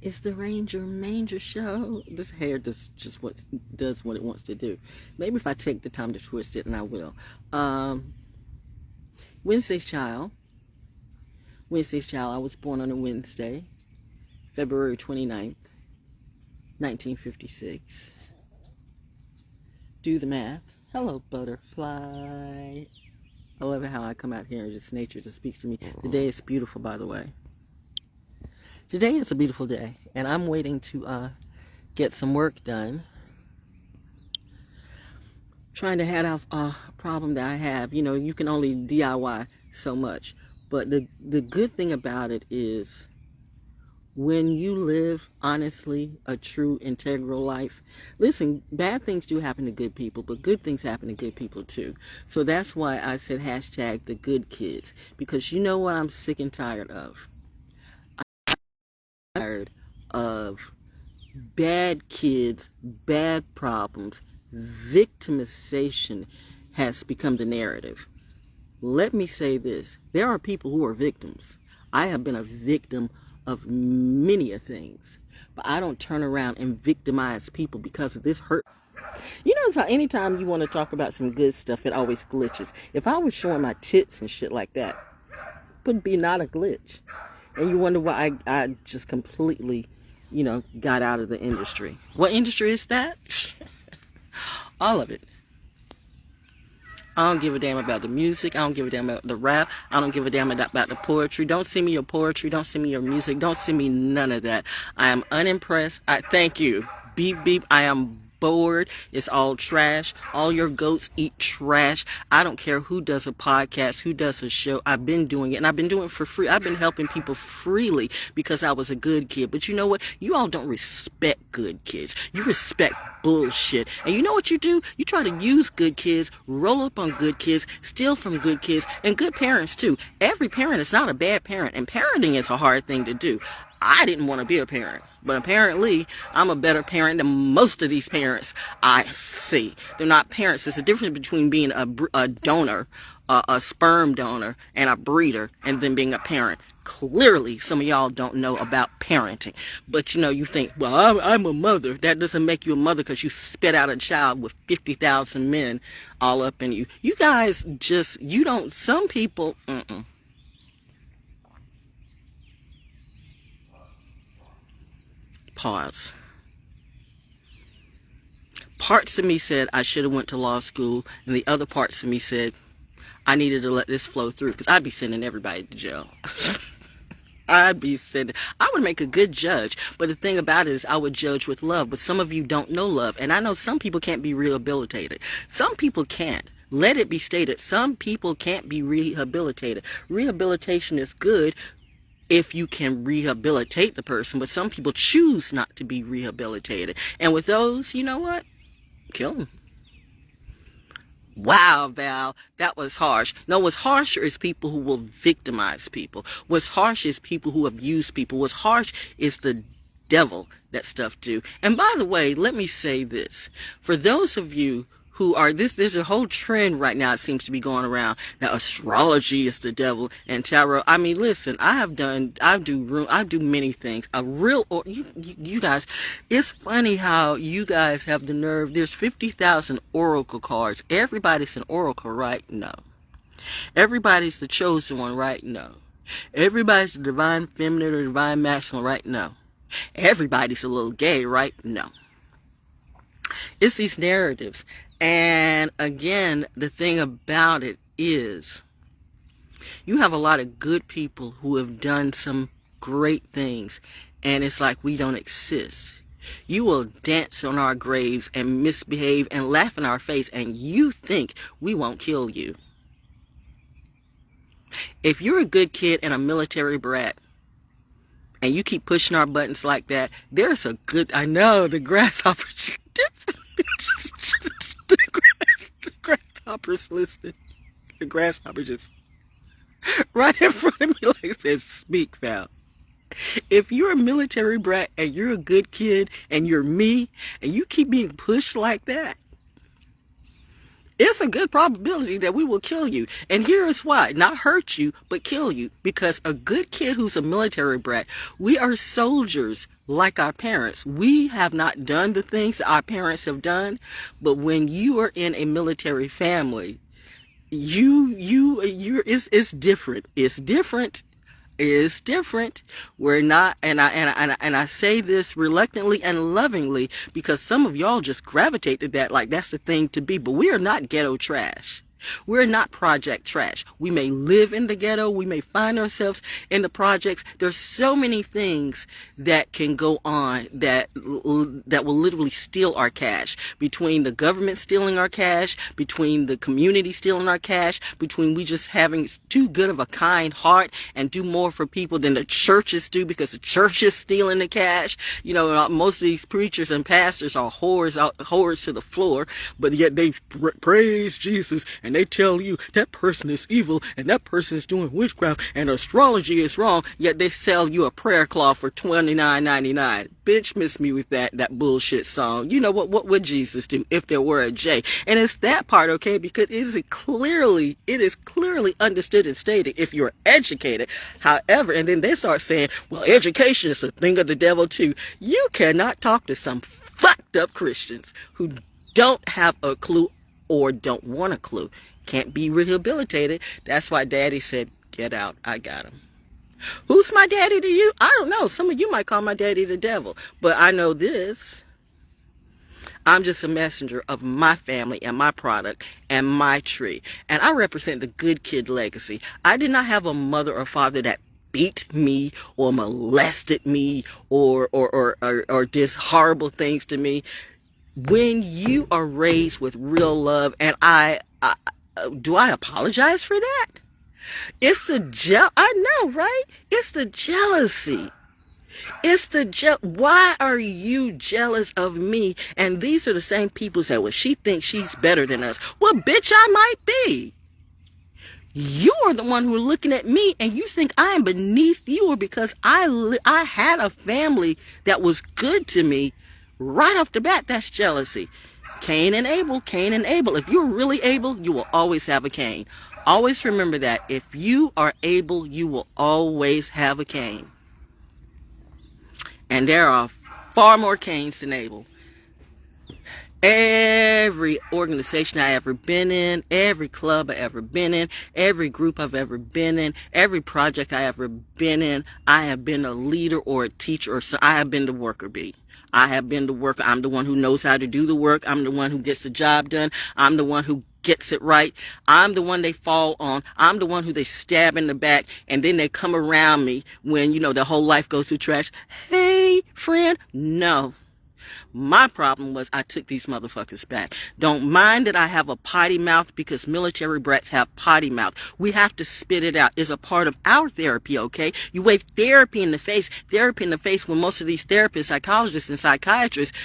It's the Ranger Manger show. This hair does what it wants to do. Maybe if I take the time to twist it, and I will. Um, Wednesday's child. Wednesday's child. I was born on a Wednesday, February 29th, 1956. Do the math. Hello, butterfly. I love how I come out here and just nature just speaks to me. The day is beautiful, by the way. Today is a beautiful day, and I'm waiting to get some work done. Trying to head off a problem that I have. You know, you can only DIY so much, but the good thing about it is when you live honestly a true integral life. Listen, bad things do happen to good people, but good things happen to good people too. So that's why I said hashtag the good kids, because you know what I'm sick and tired of. I'm tired of bad kids, bad problems. Victimization has become the narrative. Let me say this. There are people who are victims. I have been a victim of many of things. But I don't turn around and victimize people because of this hurt. You know how anytime you want to talk about some good stuff, it always glitches. If I was showing my tits and shit like that, it would be not a glitch. And you wonder why I just completely, got out of the industry. What industry is that? All of it. I don't give a damn about the music. I don't give a damn about the rap. I don't give a damn about the poetry. Don't send me your poetry. Don't send me your music. Don't send me none of that. I am unimpressed. Thank you. Beep, beep. I am bored. It's all trash. All your goats eat trash. I don't care who does a podcast, who does a show. I've been doing it, and I've been doing it for free. I've been helping people freely because I was a good kid. But you know what? You all don't respect good kids. You respect bullshit. And you know what you do? You try to use good kids, roll up on good kids, steal from good kids, and good parents too. Every parent is not a bad parent, and parenting is a hard thing to do. I didn't want to be a parent, but apparently I'm a better parent than most of these parents I see. They're not parents. There's a difference between being a donor, a sperm donor, and a breeder, and then being a parent. Clearly, some of y'all don't know about parenting. But you think, well, I'm a mother. That doesn't make you a mother because you spit out a child with 50,000 men all up in you. You guys some people, Pause. Parts of me said I should have went to law school, and the other parts of me said I needed to let this flow through because I'd be sending everybody to jail. I would make a good judge, but the thing about it is I would judge with love, but some of you don't know love, and I know some people can't be rehabilitated. Some people can't. Let it be stated, some people can't be rehabilitated. Rehabilitation is good if you can rehabilitate the person, but some people choose not to be rehabilitated. And with those, you know what? Kill them. Wow, Val, that was harsh. No, what's harsher is people who will victimize people. What's harsh is people who abuse people. What's harsh is the devil that stuff do. And by the way, let me say this. For those of you who are there's a whole trend right now, it seems to be going around, that astrology is the devil and tarot. I mean, listen, I do many things. You guys, it's funny how you guys have the nerve. There's 50,000 oracle cards. Everybody's an oracle, right? No. Everybody's the chosen one, right? No. Everybody's the divine feminine or divine masculine, right? No. Everybody's a little gay, right? No. It's these narratives. And again, the thing about it is you have a lot of good people who have done some great things, and it's like we don't exist. You will dance on our graves and misbehave and laugh in our face, and you think we won't kill you. If you're a good kid and a military brat, and you keep pushing our buttons like that, there's a good, I know, the grasshopper the grasshopper's listening. The grasshopper just right in front of me like it says, speak, Val. If you're a military brat and you're a good kid and you're me and you keep being pushed like that, It's a good probability that we will kill you. And here is why. Not hurt you, but kill you. Because a good kid who's a military brat, we are soldiers like our parents. We have not done the things that our parents have done. But when you are in a military family, it's different. It's different. Is different. We're not, and I say this reluctantly and lovingly because some of y'all just gravitate to that like that's the thing to be, but we are not ghetto trash. We're not project trash. We may live in the ghetto. We may find ourselves in the projects. There's so many things that can go on that will literally steal our cash. Between the government stealing our cash, between the community stealing our cash, between we just having too good of a kind heart and do more for people than the churches do because the church is stealing the cash. You know, most of these preachers and pastors are whores to the floor, but yet they praise Jesus and they tell you that person is evil and that person is doing witchcraft and astrology is wrong, yet they sell you a prayer cloth for $29.99. Bitch, miss me with that bullshit song. You know what would Jesus do if there were a J? And it's that part, okay, because it is clearly understood and stated if you're educated. However, and then they start saying, well, education is a thing of the devil too. You cannot talk to some fucked up Christians who don't have a clue or don't want a clue. Can't be rehabilitated. That's why Daddy said, get out. I got him. Who's my daddy to you? I don't know. Some of you might call my daddy the devil. But I know this. I'm just a messenger of my family and my product and my tree. And I represent the good kid legacy. I did not have a mother or father that beat me or molested me or did horrible things to me. When you are raised with real love, and do I apologize for that? It's the I know, right? It's the jealousy. Why are you jealous of me? And these are the same people that, well, she thinks she's better than us. Well, bitch, I might be. You are the one who are looking at me and you think I am beneath you, or because I had a family that was good to me. Right off the bat, that's jealousy. Cain and Abel, Cain and Abel. If you're really able, you will always have a Cain. Always remember that. If you are able, you will always have a Cain. And there are far more Cains than Abel. Every organization I ever been in, every club I ever been in, every group I've ever been in, every project I ever been in, I have been a leader or a teacher, or I have been the worker bee. I have been the worker. I'm the one who knows how to do the work. I'm the one who gets the job done. I'm the one who gets it right. I'm the one they fall on. I'm the one who they stab in the back, and then they come around me when, you know, their whole life goes to trash. Hey, friend. No. My problem was I took these motherfuckers back. Don't mind that I have a potty mouth, because military brats have potty mouth. We have to spit it out. It's a part of our therapy, okay? You wave therapy in the face when most of these therapists, psychologists, and psychiatrists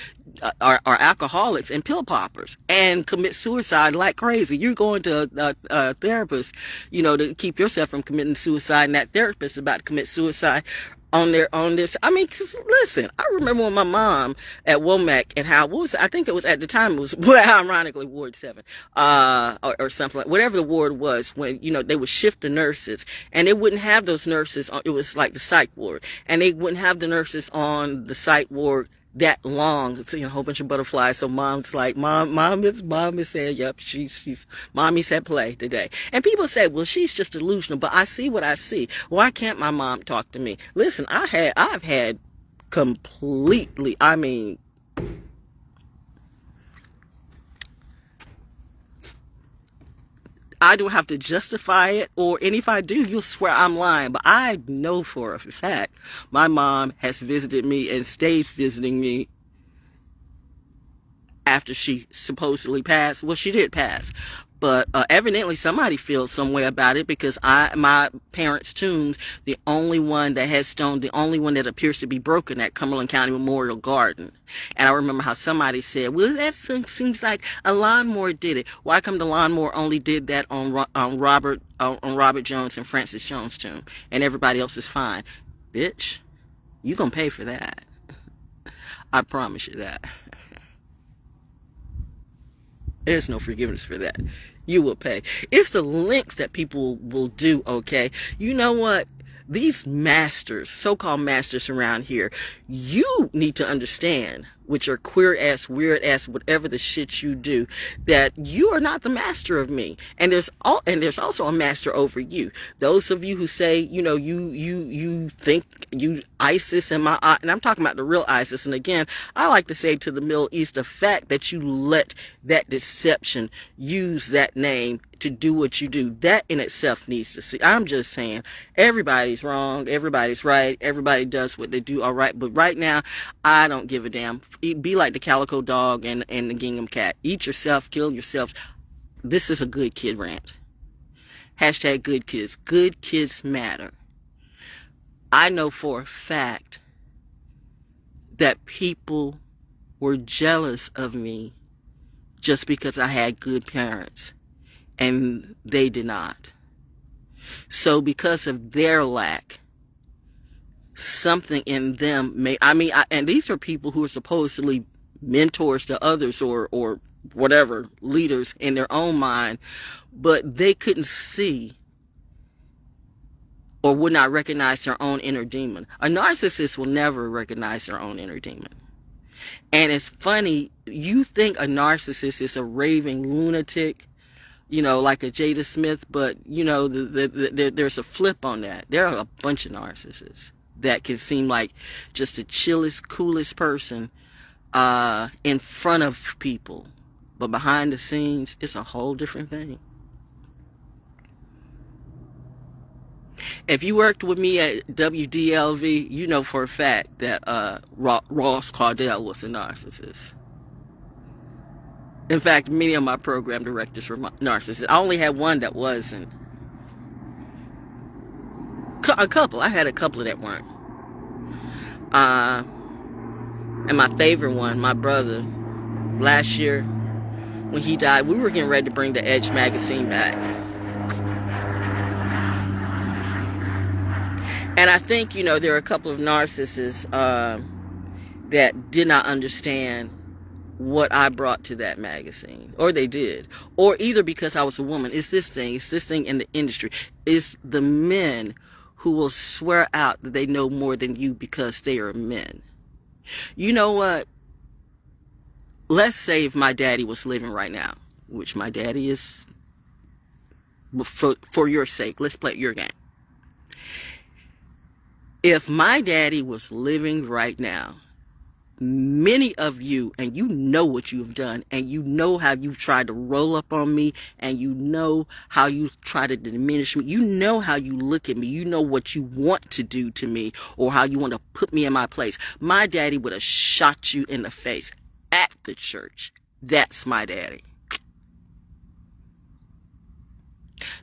are alcoholics and pill poppers and commit suicide like crazy. You're going to a therapist, you know, to keep yourself from committing suicide, and that therapist is about to commit suicide on this. I mean, 'cause listen, I remember when my mom at Womack and how, I think it was at the time, it was, well, ironically, Ward 7, or something like, whatever the ward was, when, you know, they would shift the nurses, and they wouldn't have those nurses it was like the psych ward, and they wouldn't have the nurses on the psych ward that long, seeing a whole bunch of butterflies. So mom's like, mom is saying, yep, she's mommy's at play today. And people say, well, she's just delusional, but I see what I see. Why can't my mom talk to me? Listen, I've had completely, I mean, I don't have to justify it, and if I do, you'll swear I'm lying. But I know for a fact my mom has visited me and stayed visiting me after she supposedly passed. Well, she did pass. But evidently somebody feels some way about it, because my parents' tombs, the only one that has stone, the only one that appears to be broken at Cumberland County Memorial Garden. And I remember how somebody said, well, that seems like a lawnmower did it. Why come the lawnmower only did that on Robert Jones and Francis Jones' tomb, and everybody else is fine? Bitch, you gonna pay for that. I promise you that. There's no forgiveness for that. You will pay. It's the links that people will do, okay? You know what? These masters, so-called masters around here, you need to understand with your queer ass, weird ass, whatever the shit you do, that you are not the master of me. And there's also a master over you. Those of you who say, you think you ISIS and and I'm talking about the real ISIS. And again, I like to say to the Middle East, the fact that you let that deception use that name to do what you do, that in itself needs to see. I'm just saying, everybody's wrong, everybody's right, everybody does what they do all right, but right now, I don't give a damn. Be like the calico dog and the gingham cat. Eat yourself, kill yourselves. This is a good kid rant. Hashtag good kids. Good kids matter. I know for a fact that people were jealous of me just because I had good parents, and they did not. So because of their lack, something in them and these are people who are supposedly mentors to others or whatever, leaders in their own mind, but they couldn't see or would not recognize their own inner demon. A narcissist will never recognize their own inner demon. And it's funny, you think a narcissist is a raving lunatic, like a Jada Smith, but, there's a flip on that. There are a bunch of narcissists that can seem like just the chillest, coolest person in front of people. But behind the scenes, it's a whole different thing. If you worked with me at WDLV, you know for a fact that Ross Cardell was a narcissist. In fact, many of my program directors were narcissists. I only had one that wasn't. A couple. I had a couple that weren't. And my favorite one, my brother, last year when he died, we were getting ready to bring the Edge magazine back. And I think, there are a couple of narcissists that did not understand what I brought to that magazine. Or they did. Or either because I was a woman. It's this thing in the industry. It's the men who will swear out that they know more than you because they are men. You know what? Let's say if my daddy was living right now, which my daddy is, for your sake, let's play your game. If my daddy was living right now, many of you, and you know what you've done, and you know how you've tried to roll up on me, and you know how you try to diminish me, you know how you look at me, you know what you want to do to me, or how you want to put me in my place. My daddy would have shot you in the face at the church. That's my daddy.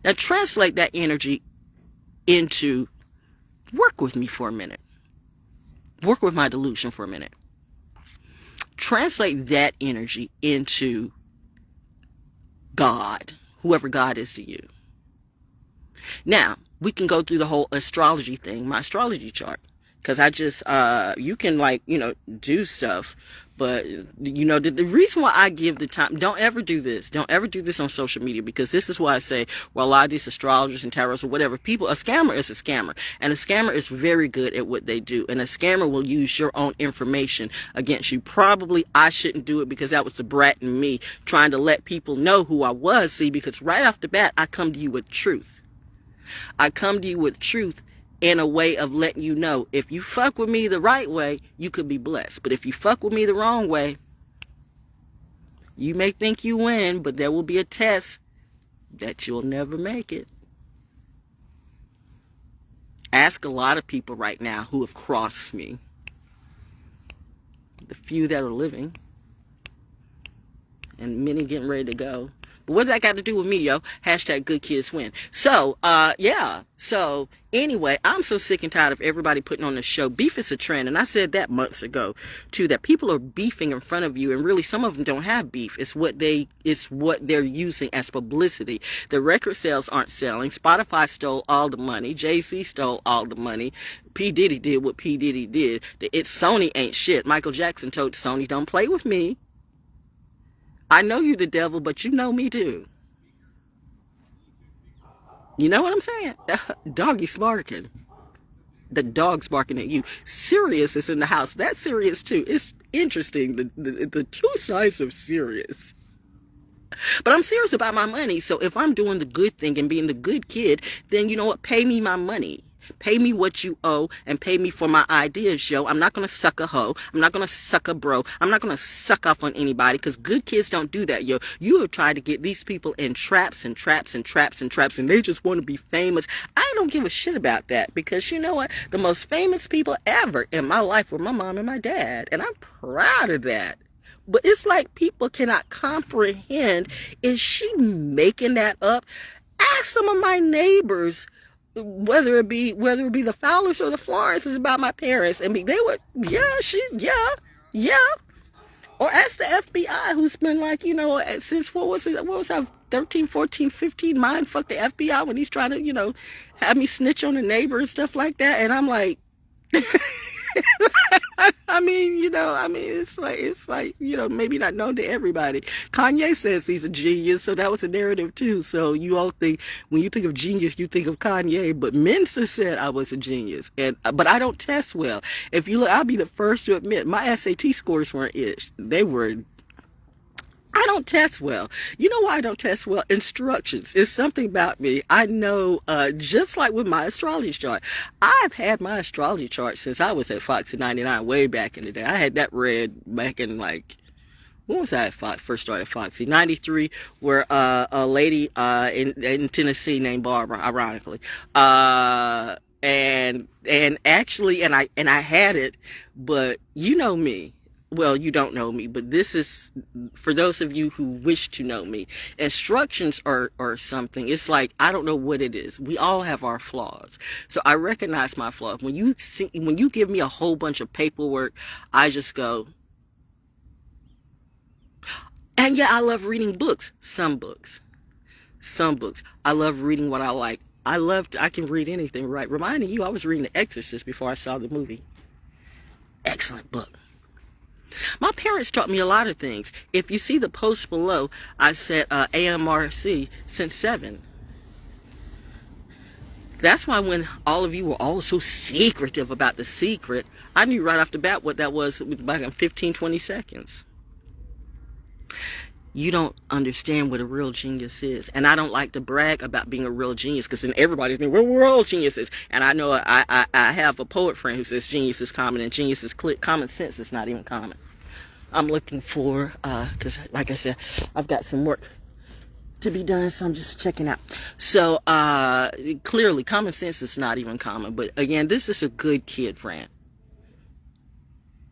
Now translate that energy into, work with me for a minute. Work with my delusion for a minute. Translate that energy into God, whoever God is to you. Now, we can go through the whole astrology thing, my astrology chart. Because I just, you can do stuff. But, the reason why I give the time, don't ever do this. Don't ever do this on social media, because this is why I say, well, a lot of these astrologers and tarots or whatever, a scammer is a scammer. And a scammer is very good at what they do. And a scammer will use your own information against you. Probably I shouldn't do it because that was the brat in me trying to let people know who I was. See, because right off the bat, I come to you with truth. I come to you with truth in a way of letting you know, if you fuck with me the right way, you could be blessed. But if you fuck with me the wrong way, you may think you win, but there will be a test that you'll never make it. Ask a lot of people right now who have crossed me. The few that are living, and many getting ready to go. But what's that got to do with me, yo? Hashtag good kids win. So, yeah. So, anyway, I'm so sick and tired of everybody putting on the show. Beef is a trend. And I said that months ago, too, that people are beefing in front of you. And really, some of them don't have beef. It's what they're using as publicity. The record sales aren't selling. Spotify stole all the money. Jay-Z stole all the money. P. Diddy did what P. Diddy did. Sony ain't shit. Michael Jackson told Sony, don't play with me. I know you the devil, but you know me too. You know what I'm saying? Doggy's barking. The dog's barking at you. Sirius is in the house. That's Sirius too. It's interesting, the two sides of Sirius. But I'm serious about my money. So if I'm doing the good thing and being the good kid, then you know what? Pay me my money. Pay me what you owe and pay me for my ideas, yo. I'm not going to suck a hoe. I'm not going to suck a bro. I'm not going to suck off on anybody because good kids don't do that, yo. You have tried to get these people in traps and traps and traps and traps and they just want to be famous. I don't give a shit about that because you know what? The most famous people ever in my life were my mom and my dad. And I'm proud of that. But it's like people cannot comprehend. Is she making that up? Ask some of my neighbors, whether it be the Fowlers or the Florences about my parents. I mean, they would, yeah. Or ask the FBI, who's been like, since what was I, 13, 14, 15, mind fuck the FBI when he's trying to, have me snitch on a neighbor and stuff like that. And I'm like, it's like, maybe not known to everybody. Kanye says he's a genius, so that was a narrative too. So you all think, when you think of genius, you think of Kanye, but Mensa said I was a genius, but I don't test well. If you look, I'll be the first to admit my SAT scores weren't ish. They were. I don't test well. You know why I don't test well? Instructions. It's something about me. I know, just like with my astrology chart. I've had my astrology chart since I was at Fox in 99, way back in the day. I had that read back in when was I at Fox? First started Foxy, 93, where a lady in Tennessee named Barbara, ironically, and actually, and I had it, but you know me. Well, you don't know me, but this is for those of you who wish to know me. Instructions are something. It's like, I don't know what it is. We all have our flaws. So I recognize my flaws. When you give me a whole bunch of paperwork, I just go, and yeah, I love reading books. Some books. I love reading what I like. I can read anything, right? Reminding you, I was reading The Exorcist before I saw the movie. Excellent book. My parents taught me a lot of things. If you see the post below, I said AMRC since 7. That's why when all of you were all so secretive about the secret, I knew right off the bat what that was back in 15, 20 seconds. You don't understand what a real genius is. And I don't like to brag about being a real genius because then everybody's thinking, well, we're all geniuses. And I know I have a poet friend who says genius is common and genius is common sense is not even common. I'm looking for, because like I said, I've got some work to be done, so I'm just checking out. So clearly, common sense is not even common. But again, this is a good kid rant.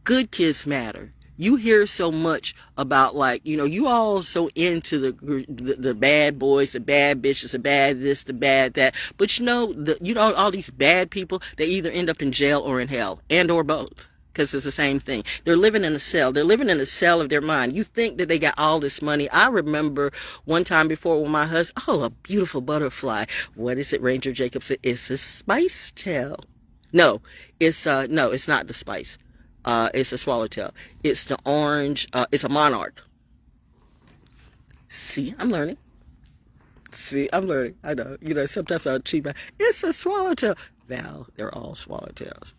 Good kids matter. You hear so much about, like, you all so into the bad boys, the bad bitches, the bad this, the bad that. But all these bad people, they either end up in jail or in hell, and or both. Because it's the same thing. They're living in a cell. They're living in a cell of their mind. You think that they got all this money. I remember one time before when my husband, a beautiful butterfly. What is it? Ranger Jacobs said, it's a spice tail. No, it's not the spice. It's a swallowtail. It's the orange. It's a monarch. See, I'm learning. I know. Sometimes I'll cheat. It's a swallowtail. Val, they're all swallowtails.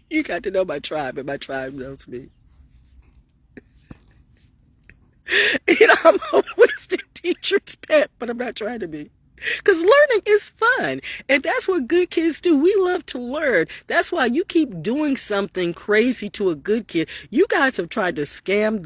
You got to know my tribe, and my tribe knows me. I'm a wisdom teacher's pet, but I'm not trying to be. Because learning is fun. And that's what good kids do. We love to learn. That's why you keep doing something crazy to a good kid. You guys have tried to scam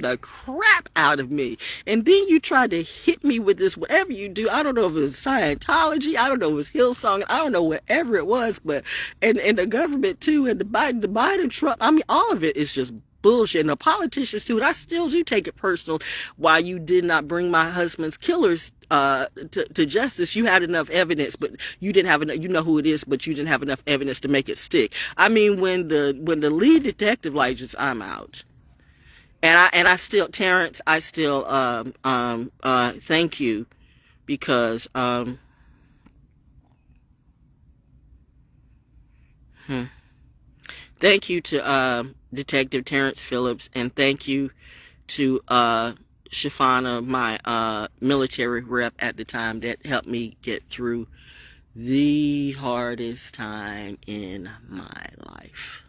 the crap out of me. And then you tried to hit me with this, whatever you do. I don't know if it was Scientology. I don't know if it was Hillsong. I don't know whatever it was. But, and the government too, and the Biden, Trump, all of it is just bullshit. And the politicians too, and I still do take it personal why you did not bring my husband's killers to justice. You had enough evidence, but you didn't have enough. You know who it is, but you didn't have enough evidence to make it stick. I mean, when the lead detective, like, just, I'm out. And I still, Terrence, I still thank you, because Thank you to Detective Terrence Phillips, and thank you to Shafana, my military rep at the time, that helped me get through the hardest time in my life.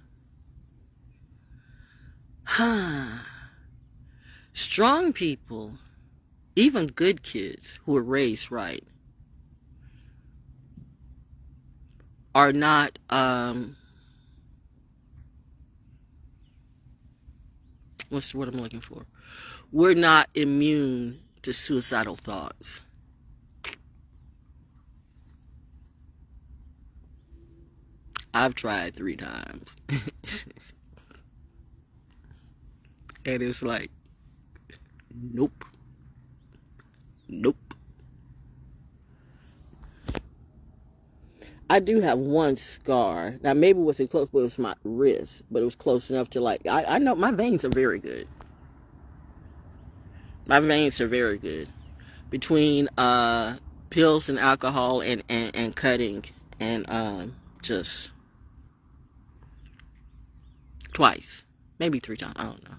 Strong people, even good kids who are raised right, are not what's the word I'm looking for? We're not immune to suicidal thoughts. I've tried 3 times. And it's like, nope. Nope. I do have one scar. Now, maybe it wasn't close, but it was my wrist. But it was close enough to, like, I know my veins are very good. My veins are very good. Between pills and alcohol and cutting and just twice. Maybe 3 times. I don't know.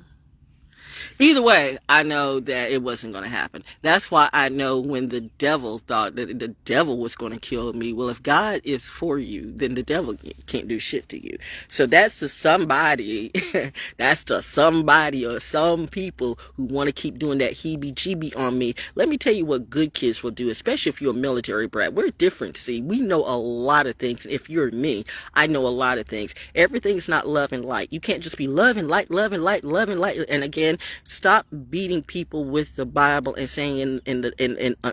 Either way, I know that it wasn't going to happen. That's why I know when the devil thought that the devil was going to kill me. Well, if God is for you, then the devil can't do shit to you. So that's to somebody, that's to somebody or some people who want to keep doing that heebie-jeebie on me. Let me tell you what good kids will do, especially if you're a military brat. We're different, see. We know a lot of things. If you're me, I know a lot of things. Everything's not love and light. You can't just be love and light, love and light, love and light. And again, stop beating people with the Bible and saying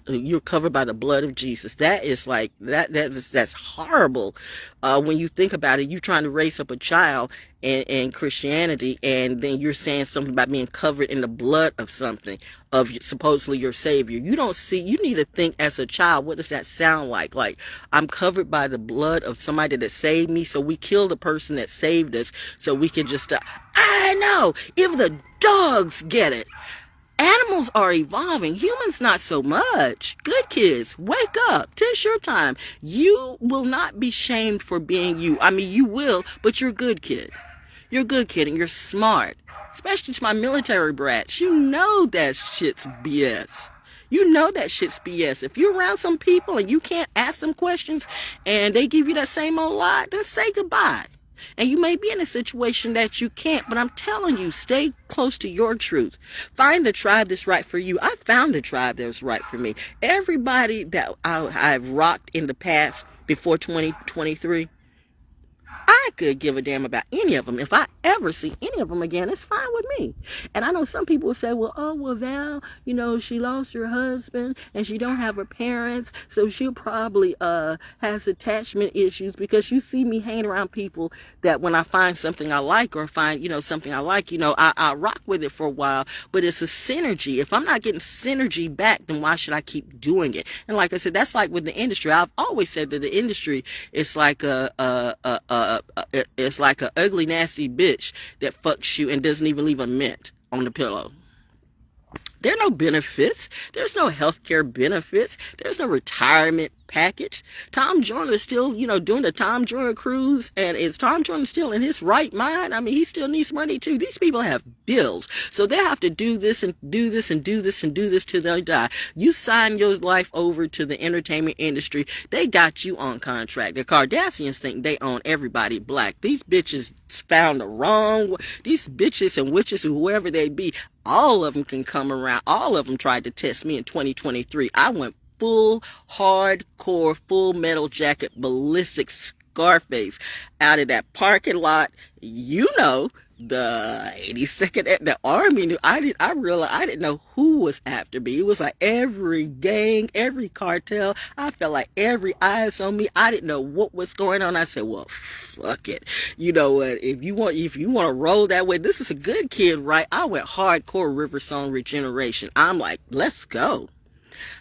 you're covered by the blood of Jesus. That is like that's horrible. When you think about it, you're trying to raise up a child in Christianity, and then you're saying something about being covered in the blood of something, of supposedly your Savior. You don't see. You need to think as a child. What does that sound like? Like, I'm covered by the blood of somebody that saved me, so we kill the person that saved us, so we can just. I know. If the dogs get it. Animals are evolving. Humans not so much. Good kids, wake up. Tis your time. You will not be shamed for being you. I mean, you will, but you're a good kid. You're a good kid and you're smart. Especially to my military brats. You know that shit's BS. You know that shit's BS. If you're around some people and you can't ask them questions and they give you that same old lie, then say goodbye. And you may be in a situation that you can't, but I'm telling you, stay close to your truth. Find the tribe that's right for you. I found the tribe that was right for me. Everybody that I've rocked in the past before 2023, I could give a damn about any of them. If I ever see any of them again, it's fine with me. And I know some people will say, well, Val, she lost her husband and she don't have her parents, so she'll probably has attachment issues, because you see me hanging around people that when I find something I like or find, something I like, I rock with it for a while, but it's a synergy. If I'm not getting synergy back, then why should I keep doing it? And like I said, that's like with the industry. I've always said that the industry is like it's like a ugly, nasty bitch that fucks you and doesn't even leave a mint on the pillow. There are no benefits. There's no healthcare benefits. There's no retirement package. Tom Joyner is still, doing the Tom Joyner cruise. And is Tom Joyner still in his right mind? I mean, he still needs money too. These people have bills. So they have to do this and do this and do this and do this till they die. You sign your life over to the entertainment industry. They got you on contract. The Kardashians think they own everybody black. These bitches found the wrong. These bitches and witches, whoever they be, all of them can come around. All of them tried to test me in 2023. I went full hardcore, full metal jacket, ballistic Scarface out of that parking lot. The 82nd, the Army knew. I realized I didn't know who was after me. It was like every gang, every cartel. I felt like every eyes on me. I didn't know what was going on. I said, well, fuck it. You know what? If you want to roll that way, this is a good kid, right? I went hardcore River Song Regeneration. I'm like, let's go.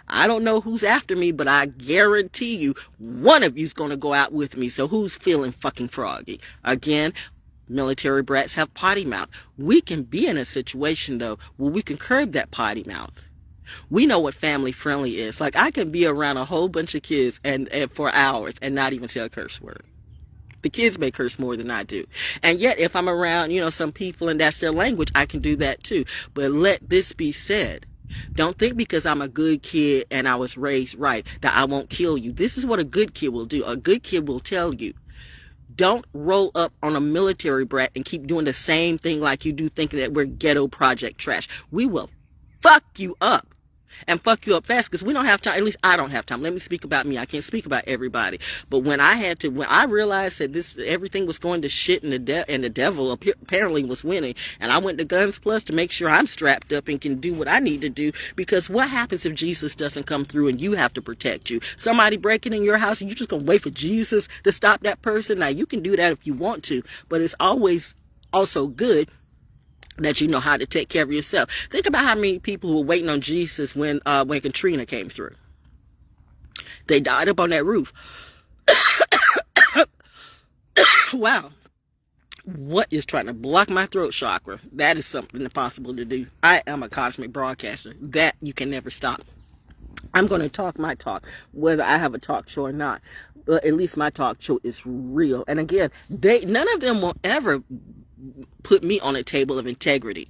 I don't know who's after me, but I guarantee you one of you's going to go out with me. So who's feeling fucking froggy? Again, military brats have potty mouth. We can be in a situation, though, where we can curb that potty mouth. We know what family friendly is. Like, I can be around a whole bunch of kids and for hours and not even say a curse word. The kids may curse more than I do. And yet, if I'm around, some people and that's their language, I can do that too. But let this be said. Don't think because I'm a good kid and I was raised right that I won't kill you. This is what a good kid will do. A good kid will tell you, don't roll up on a military brat and keep doing the same thing like you do, thinking that we're ghetto project trash. We will fuck you up. And fuck you up fast, because we don't have time. At least I don't have time. Let me speak about me. I can't speak about everybody. But when I realized that everything was going to shit and the devil apparently was winning, and I went to Guns Plus to make sure I'm strapped up and can do what I need to do. Because what happens if Jesus doesn't come through and you have to protect you? Somebody breaking in your house and you're just gonna wait for Jesus to stop that person? Now you can do that if you want to, but it's always also good that you know how to take care of yourself. Think about how many people who were waiting on Jesus when Katrina came through. They died up on that roof. Wow. What is trying to block my throat chakra? That is something impossible to do. I am a cosmic broadcaster. That you can never stop. I'm going to talk my talk, whether I have a talk show or not. But at least my talk show is real. And again, none of them will ever put me on a table of integrity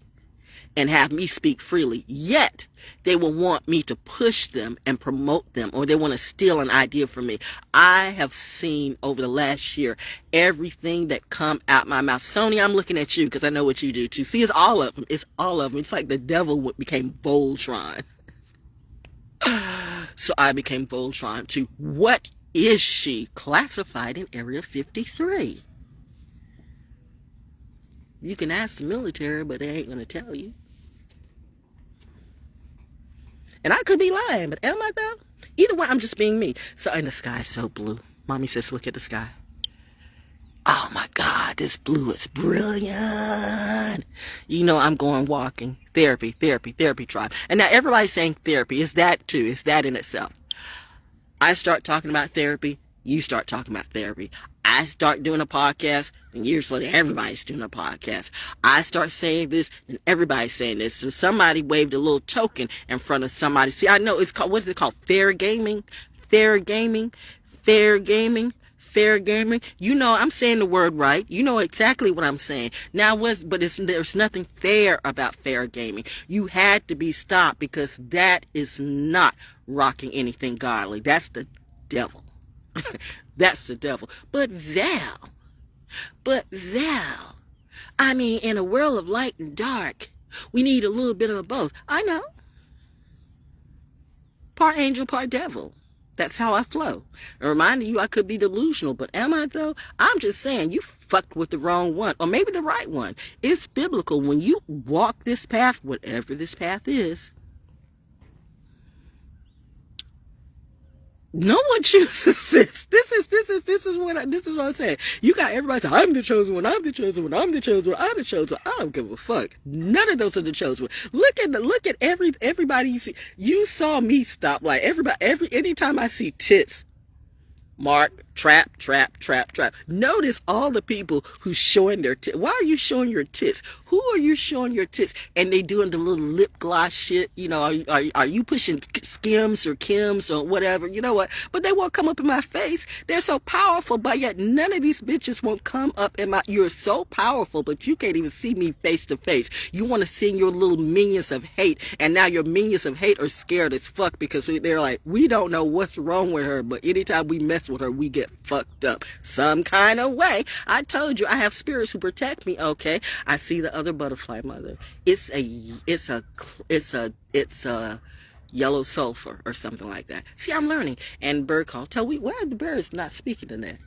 and have me speak freely. Yet they will want me to push them and promote them, or they want to steal an idea from me. I have seen over the last year everything that come out my mouth. Sony, I'm looking at you because I know what you do too. See, it's all of them. It's all of them. It's like the devil became Voltron. So I became Voltron too. What is she? Classified in Area 53. You can ask the military, but they ain't going to tell you. And I could be lying, but am I though? Either way, I'm just being me. So, and the sky is so blue. Mommy says, look at the sky. Oh my God, this blue is brilliant. I'm going walking. Therapy tribe. And now everybody's saying therapy. Is that too? Is that in itself? I start talking about therapy. You start talking about therapy. I start doing a podcast, and years later, everybody's doing a podcast. I start saying this, and everybody's saying this. So somebody waved a little token in front of somebody. See, I know it's called, what is it called? Fair gaming? Fair gaming? Fair gaming? Fair gaming? I'm saying the word right. You know exactly what I'm saying. Now, there's nothing fair about fair gaming. You had to be stopped because that is not rocking anything godly. That's the devil. That's the devil. But thou, in a world of light and dark, we need a little bit of both. I know. Part angel, part devil. That's how I flow. And reminding you, I could be delusional, but am I though? I'm just saying, you fucked with the wrong one, or maybe the right one. It's biblical. When you walk this path, whatever this path is, no one chooses this. This is what I'm saying. You got everybody saying, I'm the chosen one, I'm the chosen one, I'm the chosen one, I'm the chosen one. I don't give a fuck. None of those are the chosen one. Look at everybody you see. You saw me stop like anytime I see tits, mark, trap. Notice all the people who's showing their tits. Why are you showing your tits? Who are you showing your tits? And they doing the little lip gloss shit. Are you pushing Skims or Kims or whatever? You know what? But they won't come up in my face. They're so powerful, but yet none of these bitches won't come up in my. You're so powerful, but you can't even see me face to face. You want to send your little minions of hate, and now your minions of hate are scared as fuck because they're like, we don't know what's wrong with her, but anytime we mess with her, we get fucked up some kind of way. I told you I have spirits who protect me. Okay, I see the other butterfly mother. It's a yellow sulfur or something like that. See, I'm learning. And bird call. Why are the birds not speaking to that?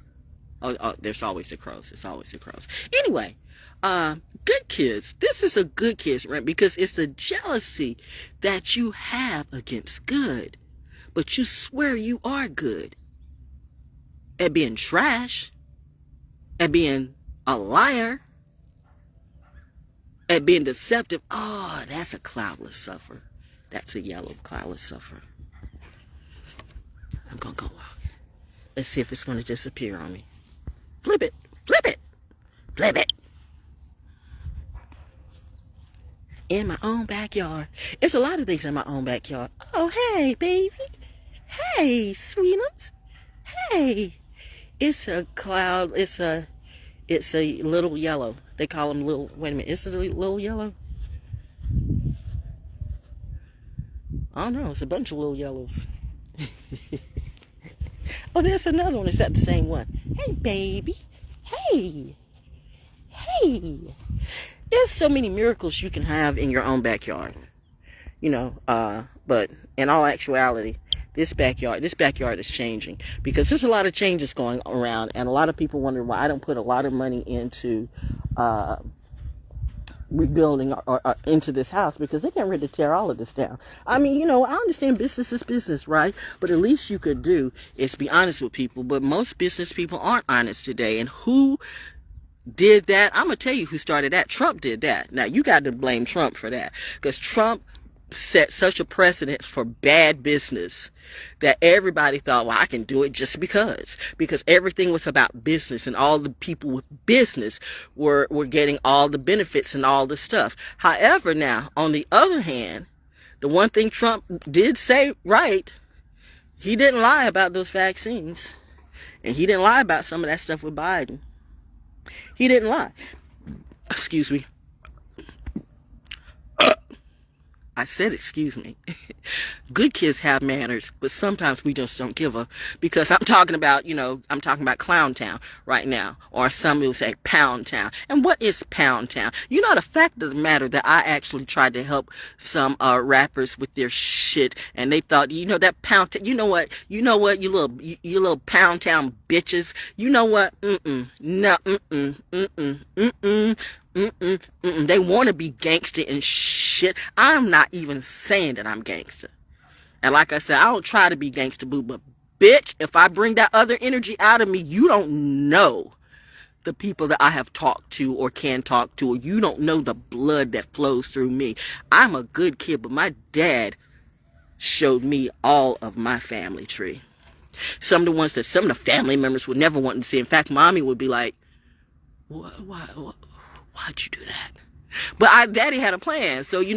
Oh, there's always the crows. It's always the crows. Anyway, good kids. This is a good kids, right? Because it's a jealousy that you have against good, but you swear you are good at being trash, at being a liar, at being deceptive. Oh, that's a cloudless sufferer. That's a yellow cloudless sufferer. I'm going to go walk. Let's see if it's going to disappear on me. Flip it. Flip it. Flip it. In my own backyard. It's a lot of things in my own backyard. Oh, hey, baby. Hey, sweetums. Hey. It's a cloud. It's a little yellow. They call them little. Wait a minute. It's a little yellow. I don't know. It's a bunch of little yellows. Oh, there's another one. Is that the same one? Hey, baby. Hey. Hey. There's so many miracles you can have in your own backyard. But in all actuality, this backyard is changing because there's a lot of changes going around, and a lot of people wonder why I don't put a lot of money into rebuilding or into this house, because they getting ready to tear all of this down. I mean, I understand business is business, right? But at least you could do is be honest with people. But most business people aren't honest today. And who did that? I'm going to tell you who started that. Trump did that. Now, you got to blame Trump for that, because Trump set such a precedent for bad business that everybody thought, well, I can do it just because everything was about business, and all the people with business were getting all the benefits and all the stuff. However, now, on the other hand, the one thing Trump did say right, he didn't lie about those vaccines, and he didn't lie about some of that stuff with Biden. He didn't lie. Excuse me. I said, excuse me. Good kids have manners, but sometimes we just don't give a, because I'm talking about Clown Town right now, or some will say Pound Town. And what is Pound Town? The fact of the matter that I actually tried to help some rappers with their shit, and they thought, that Pound Town, you little Pound Town bitches, you know what? They want to be gangster and shit. I'm not even saying that I'm gangster. And like I said, I don't try to be gangster, boo. But bitch, if I bring that other energy out of me, you don't know the people that I have talked to or can talk to, or you don't know the blood that flows through me. I'm a good kid, but my dad showed me all of my family tree. Some of the ones that some of the family members would never want to see. In fact, mommy would be like, why'd you do that? But daddy had a plan. So, and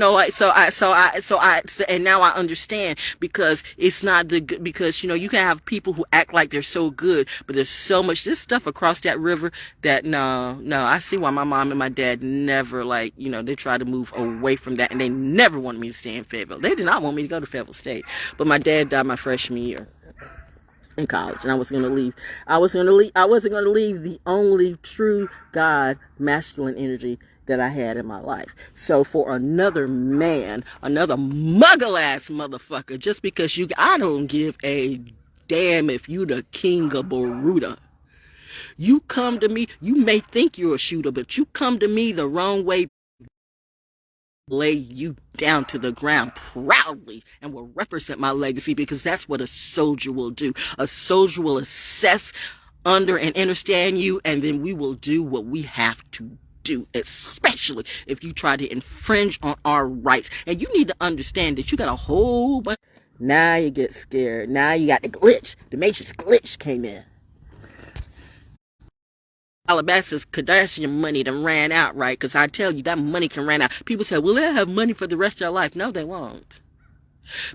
now I understand, because it's not because, you can have people who act like they're so good, but there's so much, this stuff across that river that no, I see why my mom and my dad never they try to move away from that, and they never wanted me to stay in Fayetteville. They did not want me to go to Fayetteville State, but my dad died my freshman year in college, and I wasn't going to leave. I wasn't going to leave the only true God masculine energy that I had in my life. So for another man, another muggle ass motherfucker, just because I don't give a damn if you the king of Baruda. You come to me, you may think you're a shooter, but you come to me the wrong way, lay you down to the ground proudly, and will represent my legacy, because that's what a soldier will do. A soldier will assess, under, and understand you, and then we will do what we have to do, especially if you try to infringe on our rights. And you need to understand that you got a whole bunch. Now you get scared. Now you got the glitch. The Matrix glitch came in. Alabaster's Kardashian money done ran out, right? Because I tell you, that money can run out. People say, well, they'll have money for the rest of their life. No, they won't.